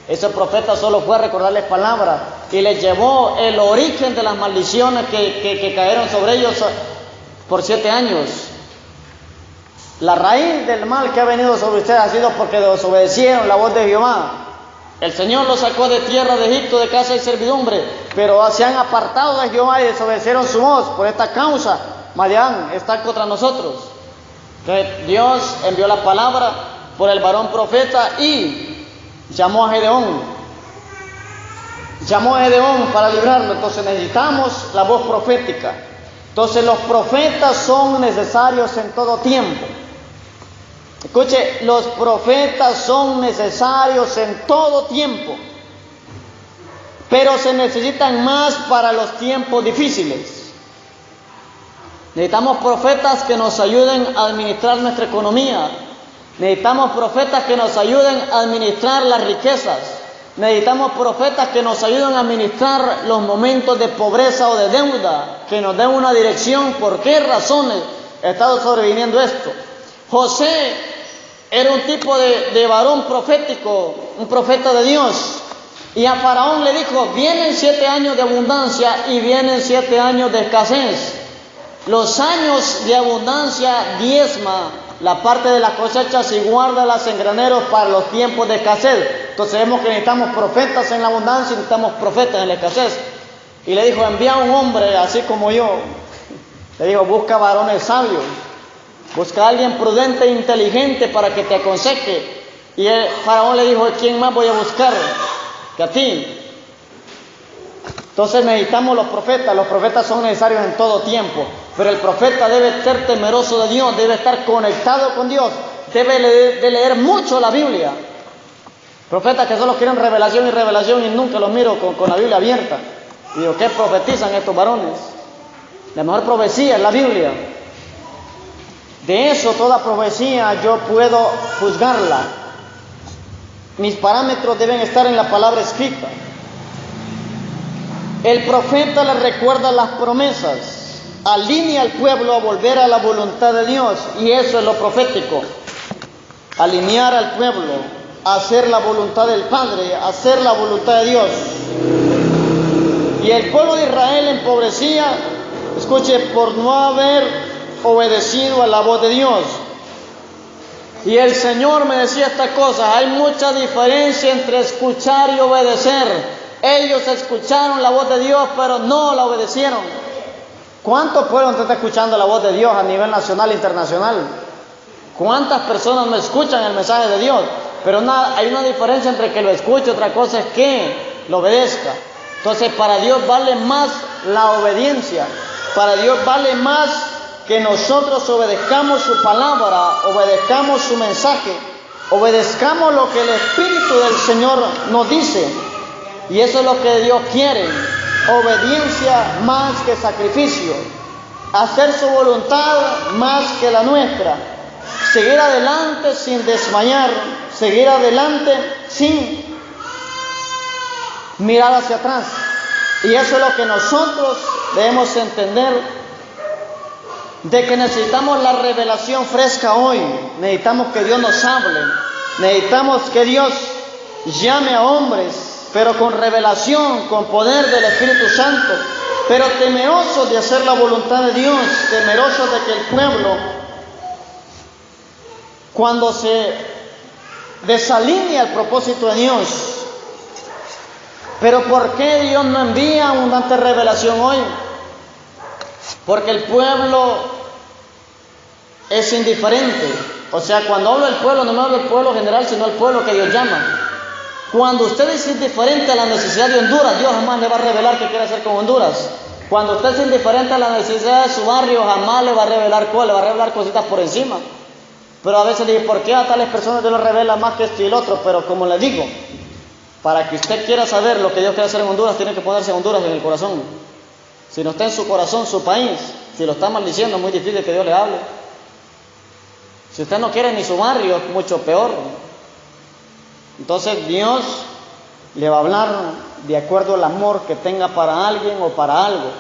Ese profeta solo fue recordarles palabras y les llevó el origen de las maldiciones que cayeron sobre ellos por 7 años. La raíz del mal que ha venido sobre ustedes ha sido porque desobedecieron la voz de Jehová. El Señor los sacó de tierra de Egipto, de casa de servidumbre, pero se han apartado de Jehová y desobedecieron su voz. Por esta causa, Madián está contra nosotros. Que Dios envió la palabra por el varón profeta y llamó a Gedeón. Llamó a Gedeón para librarlo. Entonces necesitamos la voz profética. Entonces los profetas son necesarios en todo tiempo. Escuche, los profetas son necesarios en todo tiempo, pero se necesitan más para los tiempos difíciles. Necesitamos profetas que nos ayuden a administrar nuestra economía. Necesitamos profetas que nos ayuden a administrar las riquezas. Necesitamos profetas que nos ayuden a administrar los momentos de pobreza o de deuda, que nos den una dirección. ¿Por qué razones ha estado sobreviniendo esto? José era un tipo de varón profético, un profeta de Dios. Y a Faraón le dijo, vienen 7 años de abundancia y vienen 7 años de escasez. Los años de abundancia diezma la parte de las cosechas y guárdalas en graneros para los tiempos de escasez. Entonces vemos que necesitamos profetas en la abundancia y necesitamos profetas en la escasez. Y le dijo, envía a un hombre así como yo. Le dijo, busca varones sabios, busca a alguien prudente e inteligente para que te aconseje. Y el Faraón le dijo, ¿quién más voy a buscar que a ti? Entonces necesitamos los profetas son necesarios en todo tiempo, pero el profeta debe ser temeroso de Dios, debe estar conectado con Dios, debe de leer mucho la Biblia. Profetas que solo quieren revelación y nunca los miro con la Biblia abierta. Y digo, ¿qué profetizan estos varones? La mejor profecía es la Biblia. De eso, toda profecía yo puedo juzgarla. Mis parámetros deben estar en la palabra escrita. El profeta le recuerda las promesas, alinea al pueblo a volver a la voluntad de Dios, y eso es lo profético. Alinear al pueblo, hacer la voluntad del Padre, hacer la voluntad de Dios. Y el pueblo de Israel empobrecía, escuche, por no haber obedecido a la voz de Dios. Y el Señor me decía esta cosa, hay mucha diferencia entre escuchar y obedecer. Ellos escucharon la voz de Dios, pero no la obedecieron. ¿Cuántos pueblos están escuchando la voz de Dios a nivel nacional e internacional? ¿Cuántas personas me escuchan el mensaje de Dios? Pero hay una diferencia entre que lo escuche, otra cosa es que lo obedezca. Entonces, para Dios vale más la obediencia. Para Dios vale más que nosotros obedezcamos su palabra, obedezcamos su mensaje, obedezcamos lo que el Espíritu del Señor nos dice. Y eso es lo que Dios quiere, obediencia más que sacrificio, hacer su voluntad más que la nuestra, seguir adelante sin desmayar, seguir adelante sin mirar hacia atrás. Y eso es lo que nosotros debemos entender, de que necesitamos la revelación fresca hoy, necesitamos que Dios nos hable, necesitamos que Dios llame a hombres, pero con revelación, con poder del Espíritu Santo, pero temerosos de hacer la voluntad de Dios, temerosos de que el pueblo, cuando se desalinea el propósito de Dios. Pero ¿por qué Dios no envía abundante revelación hoy? Porque el pueblo es indiferente. O sea, cuando hablo del pueblo, no me hablo del pueblo general, sino del pueblo que Dios llama. Cuando usted es indiferente a la necesidad de Honduras, Dios jamás le va a revelar qué quiere hacer con Honduras. Cuando usted es indiferente a la necesidad de su barrio, jamás le va a revelar cuál, le va a revelar cositas por encima. Pero a veces le digo, ¿por qué a tales personas Dios le revela más que esto y el otro? Pero como le digo, para que usted quiera saber lo que Dios quiere hacer en Honduras, tiene que ponerse Honduras en el corazón. Si no está en su corazón, su país, si lo está maldiciendo, es muy difícil que Dios le hable. Si usted no quiere ni su barrio, es mucho peor. Entonces Dios le va a hablar de acuerdo al amor que tenga para alguien o para algo.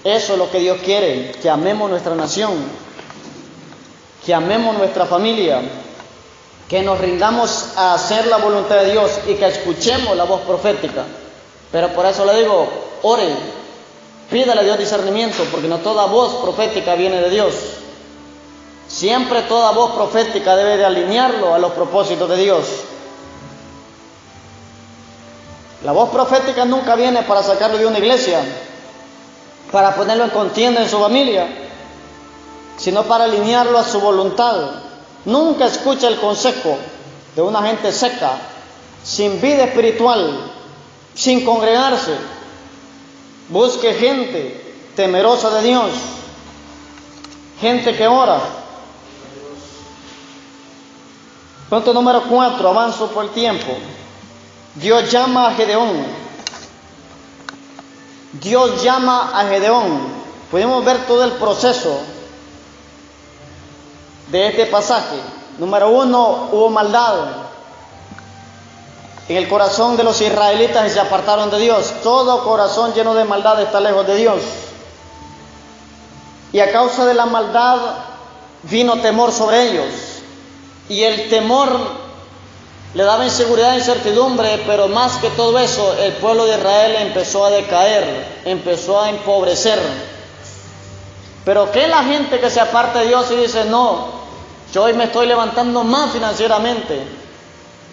Eso es lo que Dios quiere, que amemos nuestra nación, que amemos nuestra familia, que nos rindamos a hacer la voluntad de Dios y que escuchemos la voz profética. Pero por eso le digo, ore, pídale a Dios discernimiento, porque no toda voz profética viene de Dios. Siempre toda voz profética debe de alinearlo a los propósitos de Dios. La voz profética nunca viene para sacarlo de una iglesia, para ponerlo en contienda en su familia, sino para alinearlo a su voluntad. Nunca escucha el consejo de una gente seca, sin vida espiritual, sin congregarse. Busque gente temerosa de Dios, gente que ora. Punto número 4, avanzo por el tiempo. Dios llama a Gedeón. Dios llama a Gedeón. Podemos ver todo el proceso de este pasaje. Número uno, hubo maldad en el corazón de los israelitas y se apartaron de Dios. Todo corazón lleno de maldad está lejos de Dios. Y a causa de la maldad vino temor sobre ellos. Y el temor le daba inseguridad e incertidumbre, pero más que todo eso, el pueblo de Israel empezó a decaer, empezó a empobrecer. Pero ¿qué es la gente que se aparta de Dios y dice, no, yo hoy me estoy levantando más financieramente?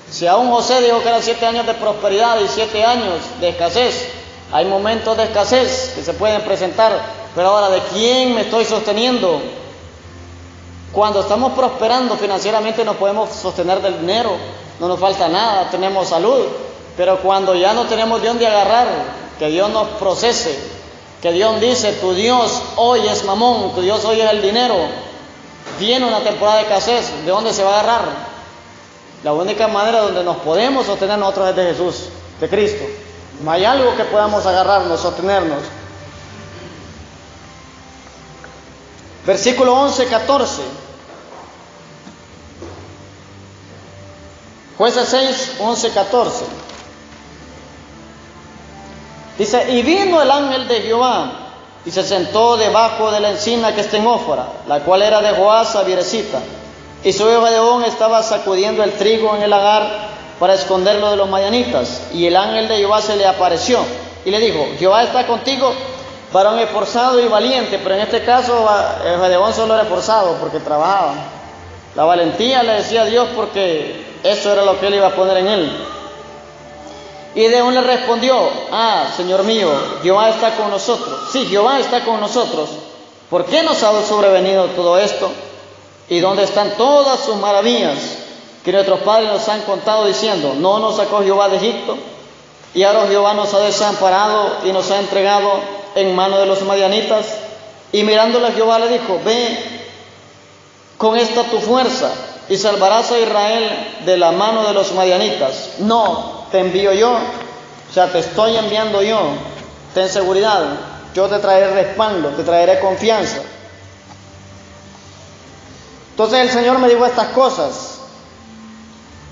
Si aún José dijo que eran 7 años de prosperidad y 7 años de escasez, hay momentos de escasez que se pueden presentar, pero ahora, ¿de quién me estoy sosteniendo? Cuando estamos prosperando financieramente nos podemos sostener del dinero, no nos falta nada, tenemos salud, pero cuando ya no tenemos de dónde agarrar, que Dios nos procese, que Dios dice, tu Dios hoy es mamón, tu Dios hoy es el dinero, viene una temporada de escasez, ¿de dónde se va a agarrar? La única manera donde nos podemos sostener nosotros es de Jesús, de Cristo. No hay algo que podamos agarrarnos, sostenernos. Versículo 11, 14. Jueces 6, 11, 14. Dice, y vino el ángel de Jehová y se sentó debajo de la encina que está en Ófora, la cual era de Joás Abieresita. Y su hijo Gedeón estaba sacudiendo el trigo en el lagar para esconderlo de los madianitas. Y el ángel de Jehová se le apareció y le dijo, Jehová está contigo, varón esforzado y valiente. Pero en este caso Gedeón solo era esforzado porque trabajaba. La valentía le decía a Dios porque eso era lo que él iba a poner en él. Y Gedeón le respondió, Señor mío, Jehová está con nosotros. Sí, Jehová está con nosotros. ¿Por qué nos ha sobrevenido todo esto? ¿Y dónde están todas sus maravillas que nuestros padres nos han contado diciendo, no nos sacó Jehová de Egipto? Y ahora Jehová nos ha desamparado y nos ha entregado en mano de los madianitas. Y mirándole a Jehová le dijo, ve con esta tu fuerza y salvarás a Israel de la mano de los madianitas. No, te envío yo, o sea, te estoy enviando yo. Ten seguridad, yo te traeré respaldo, te traeré confianza. Entonces el Señor me dijo estas cosas.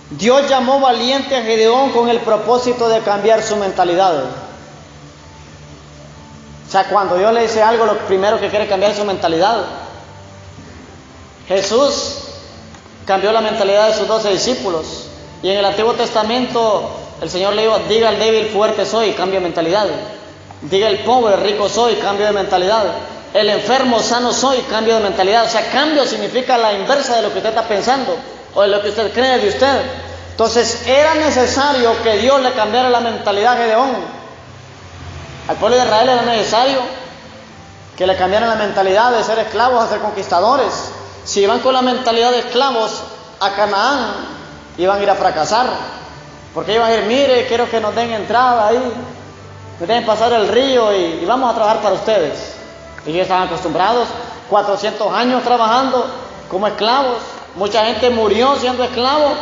Dios llamó valiente a Gedeón con el propósito de cambiar su mentalidad. O sea, cuando Dios le dice algo, lo primero que quiere cambiar es su mentalidad. Jesús cambió la mentalidad de sus 12 discípulos. Y en el Antiguo Testamento el Señor le dijo, diga al débil fuerte soy, cambio de mentalidad. Diga el pobre rico soy, cambio de mentalidad. El enfermo sano soy, cambio de mentalidad. O sea, cambio significa la inversa de lo que usted está pensando o de lo que usted cree de usted. Entonces era necesario que Dios le cambiara la mentalidad a Gedeón. Al pueblo de Israel era necesario que le cambiaran la mentalidad de ser esclavos a ser conquistadores. Si iban con la mentalidad de esclavos a Canaán, iban a ir a fracasar. Porque iban a ir, mire, quiero que nos den entrada ahí, me den pasar el río y vamos a trabajar para ustedes. Ellos estaban acostumbrados, 400 años trabajando como esclavos. Mucha gente murió siendo esclavos,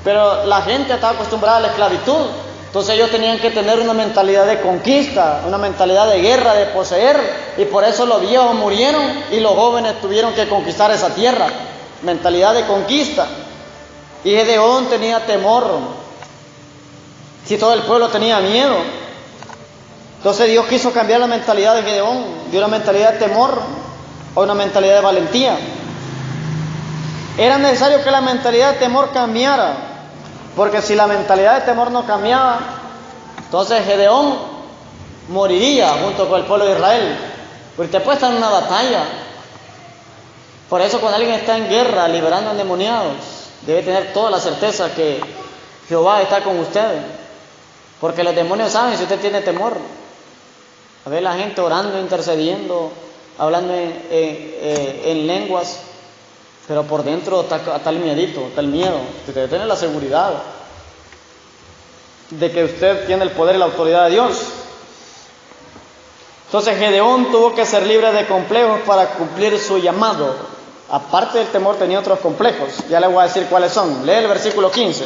pero la gente estaba acostumbrada a la esclavitud. Entonces ellos tenían que tener una mentalidad de conquista, una mentalidad de guerra, de poseer. Y por eso los viejos murieron y los jóvenes tuvieron que conquistar esa tierra. Mentalidad de conquista. Y Gedeón tenía temor. Si todo el pueblo tenía miedo. Entonces Dios quiso cambiar la mentalidad de Gedeón, de una mentalidad de temor a una mentalidad de valentía. Era necesario que la mentalidad de temor cambiara, porque si la mentalidad de temor no cambiaba, entonces Gedeón moriría junto con el pueblo de Israel. Porque usted puede estar en una batalla. Por eso cuando alguien está en guerra, liberando endemoniados, debe tener toda la certeza que Jehová está con usted. Porque los demonios saben si usted tiene temor. A ver la gente orando, intercediendo, hablando en lenguas, pero por dentro está el miedito, está el miedo. Usted debe tener la seguridad de que usted tiene el poder y la autoridad de Dios. Entonces Gedeón tuvo que ser libre de complejos para cumplir su llamado. Aparte del temor tenía otros complejos, ya le voy a decir cuáles son. Lee el versículo 15.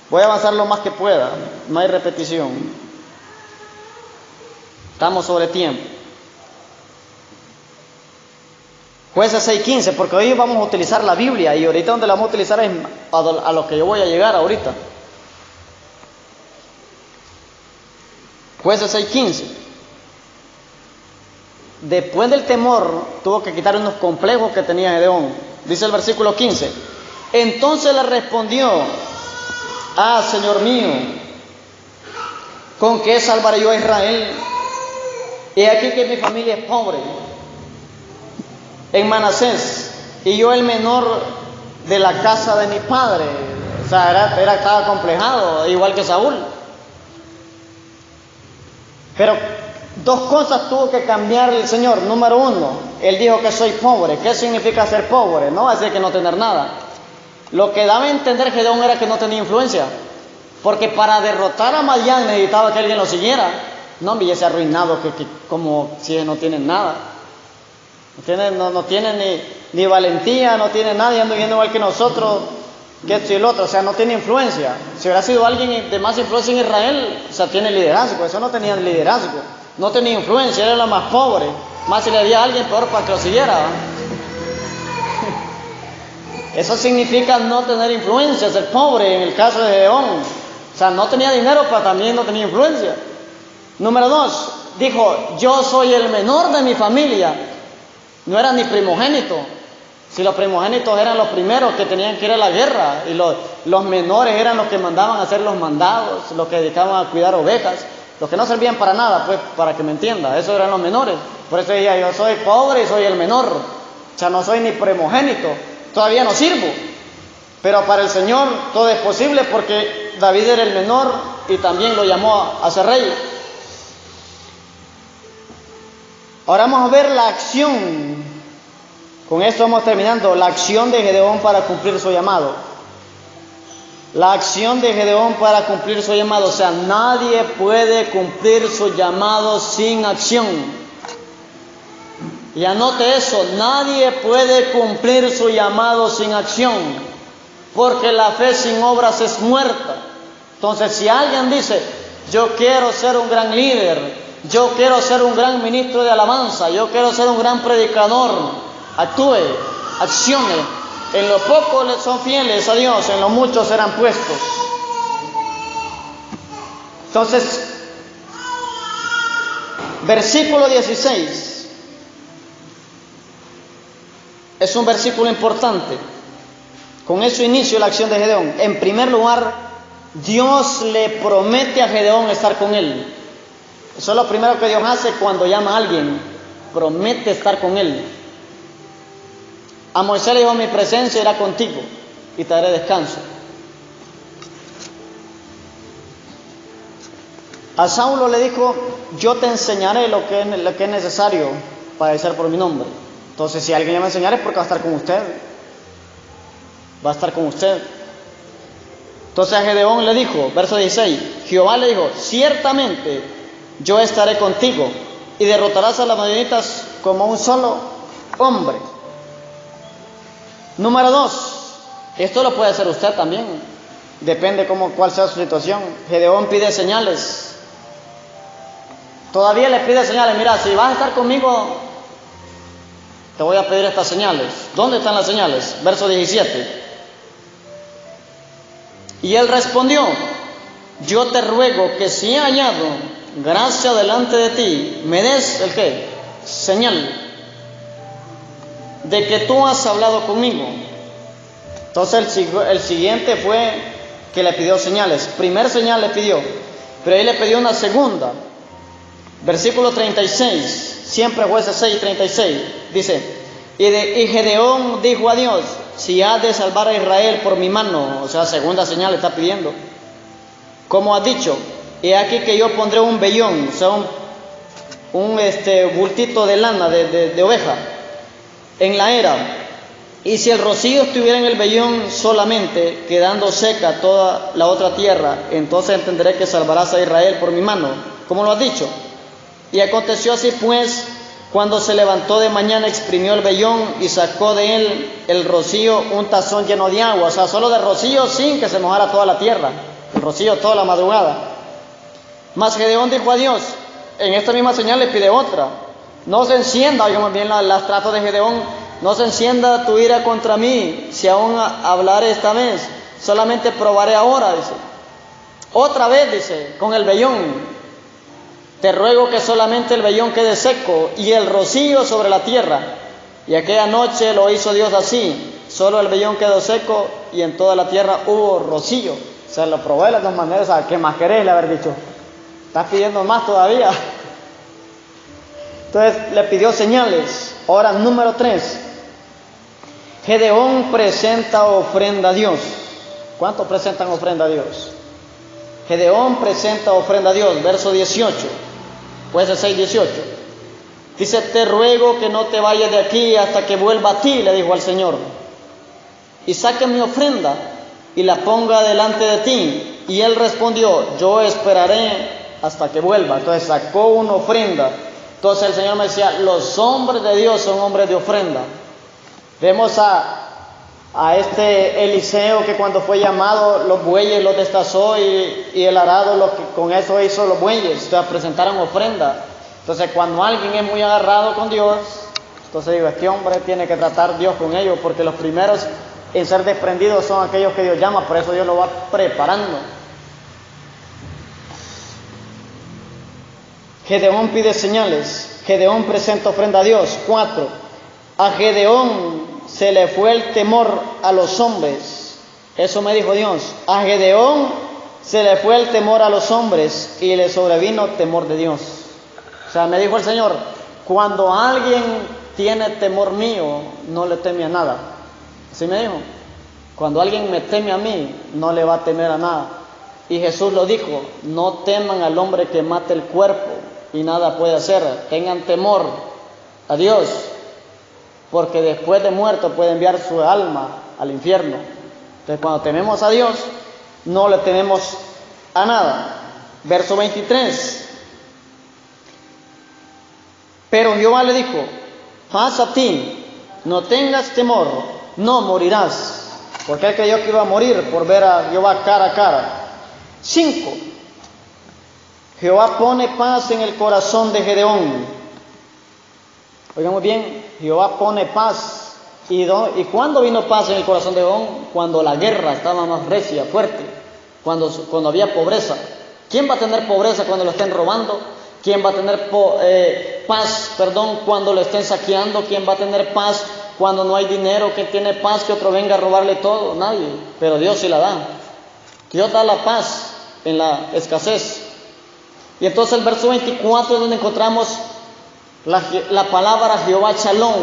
Voy a avanzar lo más que pueda, no hay repetición. Estamos sobre tiempo. Jueces 6:15, porque hoy vamos a utilizar la Biblia y ahorita donde la vamos a utilizar es a lo que yo voy a llegar ahorita. Jueces 6:15. Después del temor tuvo que quitar unos complejos que tenía Gedeón. Dice el versículo 15. Entonces le respondió: ah, Señor mío, ¿con qué salvaré yo a Israel? He aquí que mi familia es pobre en Manasés, y yo el menor de la casa de mi padre. O sea, estaba complejado, igual que Saúl. Pero dos cosas tuvo que cambiar el Señor. Número uno, Él dijo que soy pobre. ¿Qué significa ser pobre? No va a decir que no tener nada. Lo que daba a entender Gedeón era que no tenía influencia, porque para derrotar a Madián necesitaba que alguien lo siguiera. No, me hubiese arruinado, que como si no tienen nada. No tienen ni valentía, no tienen nada, y ando viviendo igual que nosotros, que esto y el otro. O sea, no tiene influencia. Si hubiera sido alguien de más influencia en Israel, o sea, tiene liderazgo. Eso no tenía liderazgo, no tenía influencia, era la más pobre. Más si le había a alguien peor para que lo siguiera, ¿va? Eso significa no tener influencia, ser pobre en el caso de Gedeón. O sea, no tenía dinero, pero también no tenía influencia. Número dos, dijo: yo soy el menor de mi familia. No era ni primogénito. Si los primogénitos eran los primeros que tenían que ir a la guerra, y los menores eran los que mandaban a hacer los mandados, los que dedicaban a cuidar ovejas, los que no servían para nada, pues, para que me entienda, esos eran los menores. Por eso decía: yo soy pobre y soy el menor. O sea, no soy ni primogénito, todavía no sirvo. Pero para el Señor todo es posible, porque David era el menor y también lo llamó a ser rey. Ahora vamos a ver la acción. Con esto vamos terminando. La acción de Gedeón para cumplir su llamado. La acción de Gedeón para cumplir su llamado. O sea, nadie puede cumplir su llamado sin acción. Y anote eso: nadie puede cumplir su llamado sin acción, porque la fe sin obras es muerta. Entonces, si alguien dice: yo quiero ser un gran líder, yo quiero ser un gran ministro de alabanza, yo quiero ser un gran predicador, actúe, accione. En lo poco son fieles a Dios, en lo mucho serán puestos. Entonces, versículo 16 es un versículo importante. Con eso inicio la acción de Gedeón. En primer lugar, Dios le promete a Gedeón estar con él. Eso es lo primero que Dios hace cuando llama a alguien: promete estar con él. A Moisés le dijo: mi presencia irá contigo y te daré descanso. A Saulo le dijo: yo te enseñaré lo que es necesario para padecer por mi nombre. Entonces, si alguien le va a enseñar, es porque va a estar con usted. Va a estar con usted. Entonces a Gedeón le dijo, verso 16, Jehová le dijo: ciertamente yo estaré contigo, y derrotarás a los madianitas como un solo hombre. Número 2, esto lo puede hacer usted también, depende cuál sea su situación. Gedeón pide señales. Todavía le pide señales. Mira, si vas a estar conmigo, te voy a pedir estas señales. ¿Dónde están las señales? Verso 17. Y él respondió: yo te ruego que si he hallado gracia delante de ti, me des ¿el qué? Señal de que tú has hablado conmigo. Entonces el siguiente fue que le pidió señales. Primer señal le pidió, pero ahí le pidió una segunda. Versículo 36, siempre Jueces 6:36, dice: y Gedeón dijo a Dios: si has de salvar a Israel por mi mano. O sea, segunda señal le está pidiendo. Como has dicho, he aquí que yo pondré un vellón, o sea, un bultito de lana de oveja en la era, y si el rocío estuviera en el vellón solamente, quedando seca toda la otra tierra, entonces entenderé que salvarás a Israel por mi mano, como lo has dicho. Y aconteció así pues, cuando se levantó de mañana, exprimió el vellón y sacó de él el rocío un tazón lleno de agua. O sea, solo de rocío, sin que se mojara toda la tierra, el rocío toda la madrugada. Mas Gedeón dijo a Dios, en esta misma señal le pide otra: no se encienda. Oigamos bien las tratos de Gedeón: no se encienda tu ira contra mí, si aún hablaré esta vez, solamente probaré ahora, dice. Otra vez, dice, con el vellón. Te ruego que solamente el vellón quede seco y el rocío sobre la tierra. Y aquella noche lo hizo Dios así. Solo el vellón quedó seco y en toda la tierra hubo rocío. O sea, lo probé de las dos maneras. ¿A qué más querés? Le haber dicho. Estás pidiendo más todavía. Entonces le pidió señales. Ahora, número 3. Gedeón presenta ofrenda a Dios. ¿Cuántos presentan ofrenda a Dios? Gedeón presenta ofrenda a Dios. Verso 18. Puede ser 6, 18. Dice, te ruego que no te vayas de aquí hasta que vuelva a ti, le dijo al Señor. Y saque mi ofrenda y la ponga delante de ti. Y él respondió, yo esperaré hasta que vuelva. Entonces sacó una ofrenda. Entonces el Señor me decía, los hombres de Dios son hombres de ofrenda. Vemos a este Eliseo que cuando fue llamado, los bueyes los destazó y el arado con eso hizo los bueyes. Entonces presentaron ofrenda. Entonces cuando alguien es muy agarrado con Dios, entonces digo, este hombre tiene que tratar Dios con ellos, porque los primeros en ser desprendidos son aquellos que Dios llama, por eso Dios lo va preparando. Gedeón pide señales. Gedeón presenta ofrenda a Dios. 4. A Gedeón se le fue el temor a los hombres. Eso me dijo Dios. A Gedeón se le fue el temor a los hombres y le sobrevino temor de Dios. O sea, me dijo el Señor, cuando alguien tiene temor mío, no le teme a nada. Así me dijo. Cuando alguien me teme a mí, no le va a temer a nada. Y Jesús lo dijo, no teman al hombre que mate el cuerpo y nada puede hacer. Tengan temor a Dios, porque después de muerto puede enviar su alma al infierno. Entonces cuando tememos a Dios, no le tememos a nada. Verso 23. Pero Jehová le dijo, paz a ti, no tengas temor, no morirás. Porque él creyó que iba a morir por ver a Jehová cara a cara. 5. Jehová pone paz en el corazón de Gedeón. Oigamos bien, Jehová pone paz. ¿Y cuándo vino paz en el corazón de Gedeón? Cuando la guerra estaba más recia, fuerte, cuando había pobreza. ¿Quién va a tener pobreza cuando lo estén robando? ¿Quién va a tener paz cuando lo estén saqueando? ¿Quién va a tener paz cuando no hay dinero? ¿Quién tiene paz que otro venga a robarle todo? Nadie, pero Dios sí la da. Dios da la paz en la escasez. Y entonces el verso 24 es donde encontramos la palabra Jehová Shalom,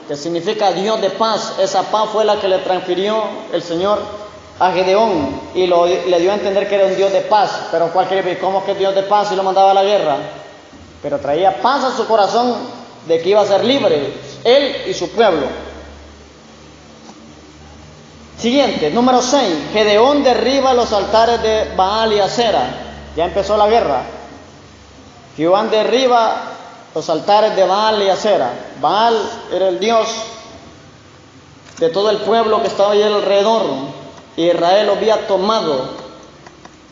que significa Dios de paz. Esa paz fue la que le transfirió el Señor a Gedeón y le dio a entender que era un Dios de paz. Pero ¿cuál quiere decir? ¿Cómo que Dios de paz y lo mandaba a la guerra? Pero traía paz a su corazón de que iba a ser libre, él y su pueblo. Siguiente, número 6. Gedeón derriba los altares de Baal y Acera. Ya empezó la guerra. Jehová derriba los altares de Baal y Acera. Baal era el dios de todo el pueblo que estaba ahí alrededor. Israel lo había tomado.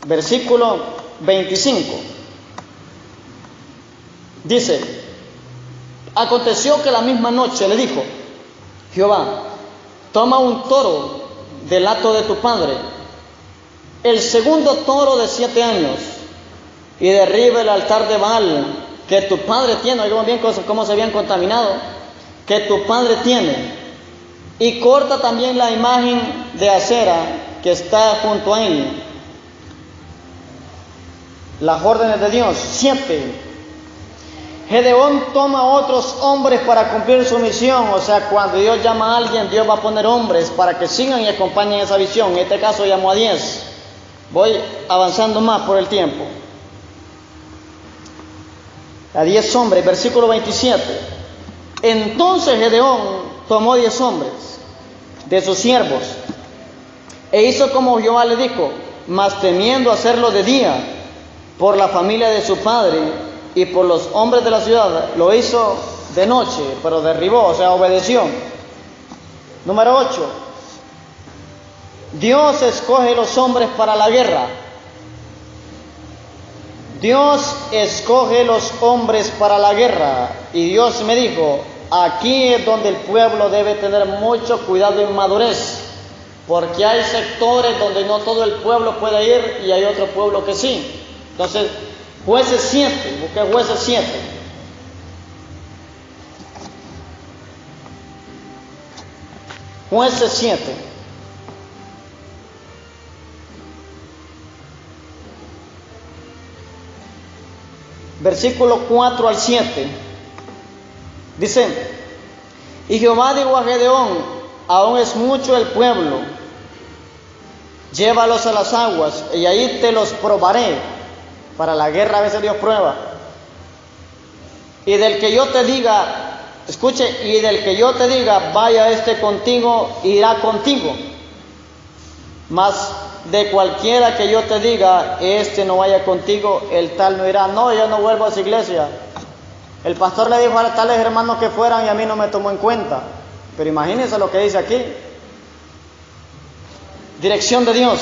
Versículo 25. Dice, aconteció que la misma noche le dijo Jehová, toma un toro del hato de tu padre, el segundo toro de 7 años, y derriba el altar de Baal que tu padre tiene. Oigan bien cómo se habían contaminado, que tu padre tiene, y corta también la imagen de Acera que está junto a él. Las órdenes de Dios. 7. Gedeón toma a otros hombres para cumplir su misión. O sea, cuando Dios llama a alguien, Dios va a poner hombres para que sigan y acompañen esa visión. En este caso llamó a 10. Voy avanzando más por el tiempo. A 10 hombres, versículo 27. Entonces Gedeón tomó 10 hombres de sus siervos e hizo como Jehová le dijo, mas temiendo hacerlo de día por la familia de su padre y por los hombres de la ciudad, lo hizo de noche, pero derribó, o sea, obedeció. Número 8. Dios escoge los hombres para la guerra. Dios escoge los hombres para la guerra. Y Dios me dijo, aquí es donde el pueblo debe tener mucho cuidado y madurez, porque hay sectores donde no todo el pueblo puede ir y hay otro pueblo que sí. Entonces, Jueces 7, busque Jueces 7. Jueces 7. Versículo 4 al 7. Dice: y Jehová dijo a Gedeón: aún es mucho el pueblo, llévalos a las aguas, y ahí te los probaré. Para la guerra a veces Dios prueba. Y del que yo te diga, escuche, y del que yo te diga, vaya este contigo, irá contigo. Mas de cualquiera que yo te diga, este no vaya contigo, el tal no irá. No, yo no vuelvo a esa iglesia. El pastor le dijo a tales hermanos que fueran y a mí no me tomó en cuenta. Pero imagínense lo que dice aquí. Dirección de Dios.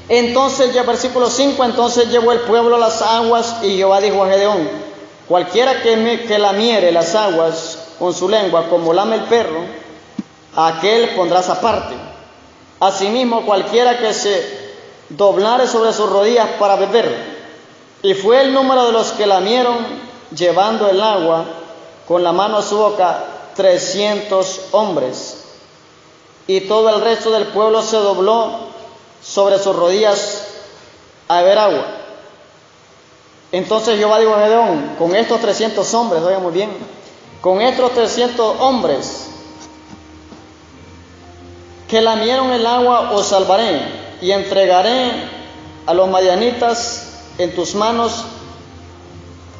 Entonces, ya versículo 5, entonces llevó el pueblo a las aguas, y Jehová dijo a Gedeón: cualquiera que lamiere las aguas con su lengua como lame el perro, a aquel pondrás aparte. Asimismo, cualquiera que se doblare sobre sus rodillas para beber. Y fue el número de los que lamieron, llevando el agua con la mano a su boca, 300 hombres. Y todo el resto del pueblo se dobló sobre sus rodillas a beber agua. Entonces Jehová dijo a Gedeón: con estos 300 hombres, oigan muy bien, con estos 300 hombres que lamieron el agua os salvaré, y entregaré a los madianitas en tus manos,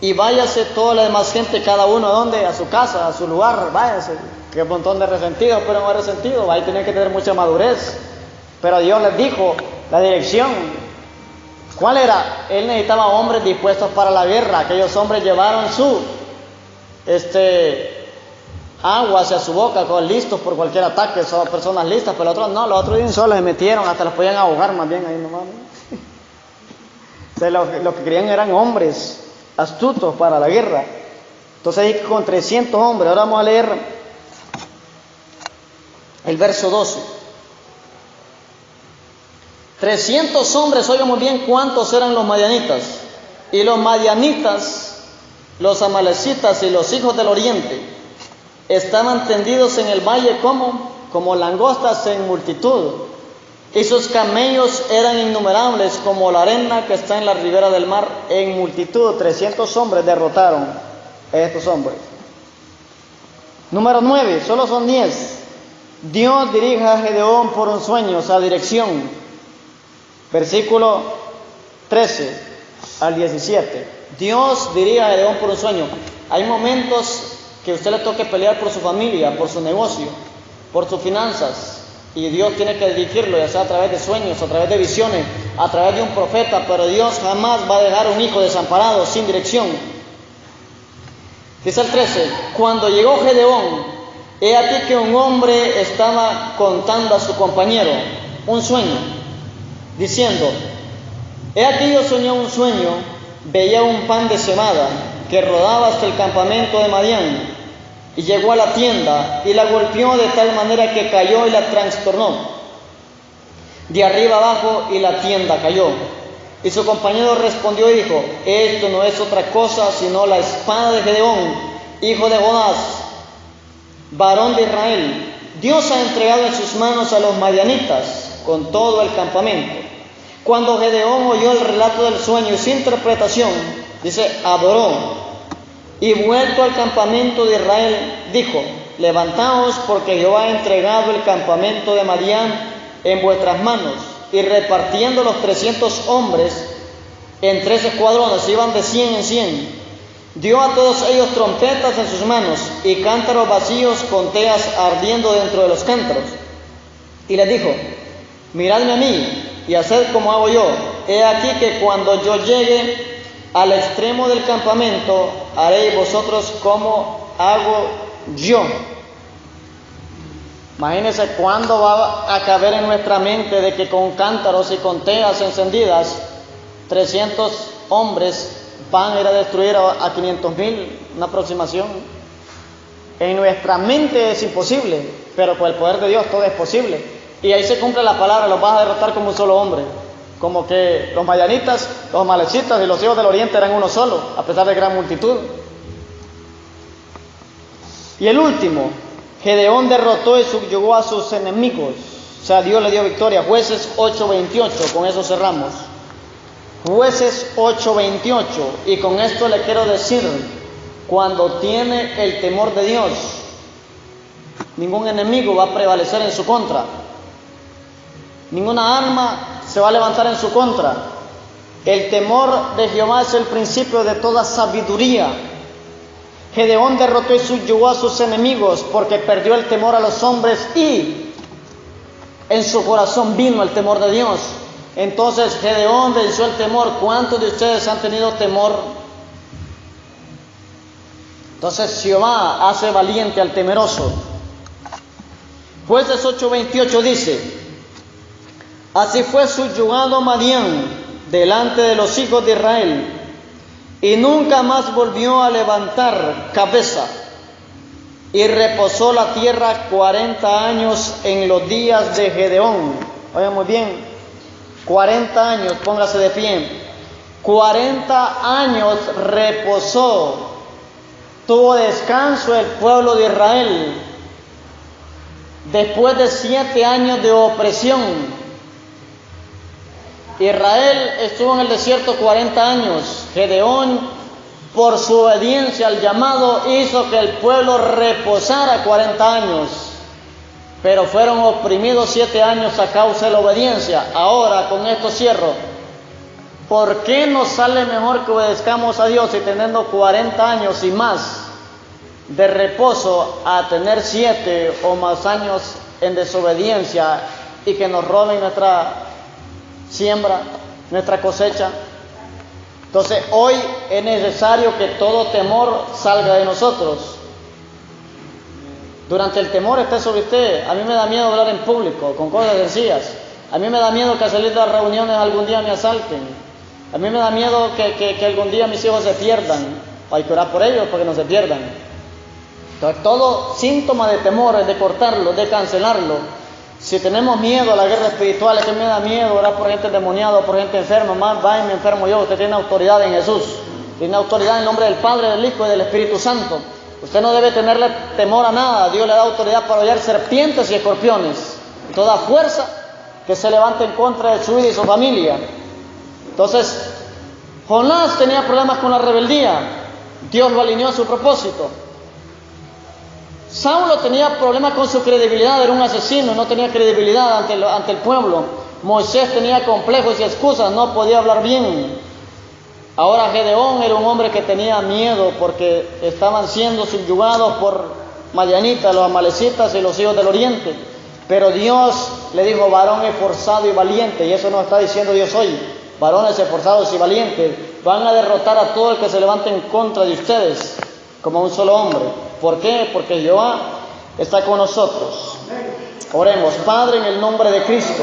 y váyase toda la demás gente, cada uno a donde, a su casa, a su lugar, váyase. Qué montón de resentidos, pero no resentidos, ahí tienen que tener mucha madurez. Pero Dios les dijo la dirección. ¿Cuál era? Él necesitaba hombres dispuestos para la guerra. Aquellos hombres llevaron su agua hacia su boca, listos por cualquier ataque. Son personas listas, pero los otros no. Los otros de un solo se metieron, hasta los podían ahogar más bien ahí nomás. Entonces, lo que querían eran hombres astutos para la guerra. Entonces ahí con 300 hombres. Ahora vamos a leer el verso 12. 300 hombres, oigan muy bien cuántos eran los madianitas. Y los madianitas, los amalecitas y los hijos del oriente estaban tendidos en el valle como langostas en multitud. Y sus camellos eran innumerables como la arena que está en la ribera del mar en multitud. 300 hombres derrotaron a estos hombres. Número 9, solo son 10. Dios dirige a Gedeón por un sueño, o sea, dirección. Versículo 13 al 17. Dios dirige a Gedeón por un sueño. Hay momentos que a usted le toque pelear por su familia, por su negocio, por sus finanzas, y Dios tiene que dirigirlo, ya sea a través de sueños, a través de visiones, a través de un profeta, pero Dios jamás va a dejar un hijo desamparado, sin dirección. Dice el 13: cuando llegó Gedeón, he aquí que un hombre estaba contando a su compañero un sueño, diciendo: he aquí yo soñé un sueño, veía un pan de cebada que rodaba hasta el campamento de Madián, y llegó a la tienda y la golpeó de tal manera que cayó y la trastornó de arriba abajo, y la tienda cayó. Y su compañero respondió y dijo: esto no es otra cosa sino la espada de Gedeón, hijo de Jonás, varón de Israel. Dios ha entregado en sus manos a los madianitas con todo el campamento. Cuando Gedeón oyó el relato del sueño y su interpretación, dice, adoró, y vuelto al campamento de Israel, dijo: levantaos, porque Jehová ha entregado el campamento de Madián en vuestras manos. Y repartiendo los 300 hombres en 3 escuadrones, iban de 100 en 100, dio a todos ellos trompetas en sus manos y cántaros vacíos con teas ardiendo dentro de los cántaros. Y les dijo: miradme a mí y haced como hago yo. He aquí que cuando yo llegue al extremo del campamento, haréis vosotros como hago yo. Imagínense cuándo va a caber en nuestra mente de que con cántaros y con teas encendidas 300 hombres van a ir a destruir a 500,000, una aproximación. En nuestra mente es imposible, pero con el poder de Dios todo es posible. Y ahí se cumple la palabra, los vas a derrotar como un solo hombre. Como que los madianitas, los amalecitas y los hijos del oriente eran uno solo, a pesar de gran multitud. Y el último, Gedeón derrotó y subyugó a sus enemigos. O sea, Dios le dio victoria. Jueces 8:28, con eso cerramos. Jueces 8:28, y con esto le quiero decir, cuando tiene el temor de Dios, ningún enemigo va a prevalecer en su contra. Ninguna arma se va a levantar en su contra. El temor de Jehová es el principio de toda sabiduría. Gedeón derrotó y subyugó a sus enemigos porque perdió el temor a los hombres y en su corazón vino el temor de Dios. Entonces Gedeón venció el temor. ¿Cuántos de ustedes han tenido temor? Entonces Jehová hace valiente al temeroso. Jueces 8:28 dice: así fue subyugado Madián delante de los hijos de Israel, y nunca más volvió a levantar cabeza, y reposó la tierra 40 años en los días de Gedeón. Oigan muy bien, 40 años, póngase de pie. 40 años reposó, tuvo descanso el pueblo de Israel, después de 7 años de opresión. Israel estuvo en el desierto 40 años. Gedeón, por su obediencia al llamado, hizo que el pueblo reposara 40 años. Pero fueron oprimidos 7 años a causa de la obediencia. Ahora, con esto cierro. ¿Por qué nos sale mejor que obedezcamos a Dios y teniendo 40 años y más de reposo a tener 7 o más años en desobediencia y que nos roben nuestra siembra, nuestra cosecha? Entonces hoy es necesario que todo temor salga de nosotros. Durante el temor esté sobre usted. A mí me da miedo hablar en público con cosas sencillas. A mí me da miedo que al salir de las reuniones algún día me asalten. A mí me da miedo que algún día mis hijos se pierdan. Hay que orar por ellos para que no se pierdan. Entonces todo síntoma de temor es de cortarlo, de cancelarlo. Si tenemos miedo a la guerra espiritual, es que me da miedo orar por gente endemoniada, por gente enferma. Más va y me enfermo yo. Usted tiene autoridad en Jesús. Tiene autoridad en el nombre del Padre, del Hijo y del Espíritu Santo. Usted no debe tenerle temor a nada. Dios le da autoridad para hollar serpientes y escorpiones. Toda fuerza que se levante en contra de su vida y su familia. Entonces, Jonás tenía problemas con la rebeldía. Dios lo alineó a su propósito. Saulo tenía problemas con su credibilidad, era un asesino, no tenía credibilidad ante el pueblo. Moisés tenía complejos y excusas, no podía hablar bien. Ahora Gedeón era un hombre que tenía miedo porque estaban siendo subyugados por madianitas, los amalecitas y los hijos del oriente. Pero Dios le dijo: varón esforzado y valiente, y eso nos está diciendo Dios hoy. Varones esforzados y valientes van a derrotar a todo el que se levante en contra de ustedes como un solo hombre. ¿Por qué? Porque Jehová está con nosotros. Oremos. Padre, en el nombre de Cristo,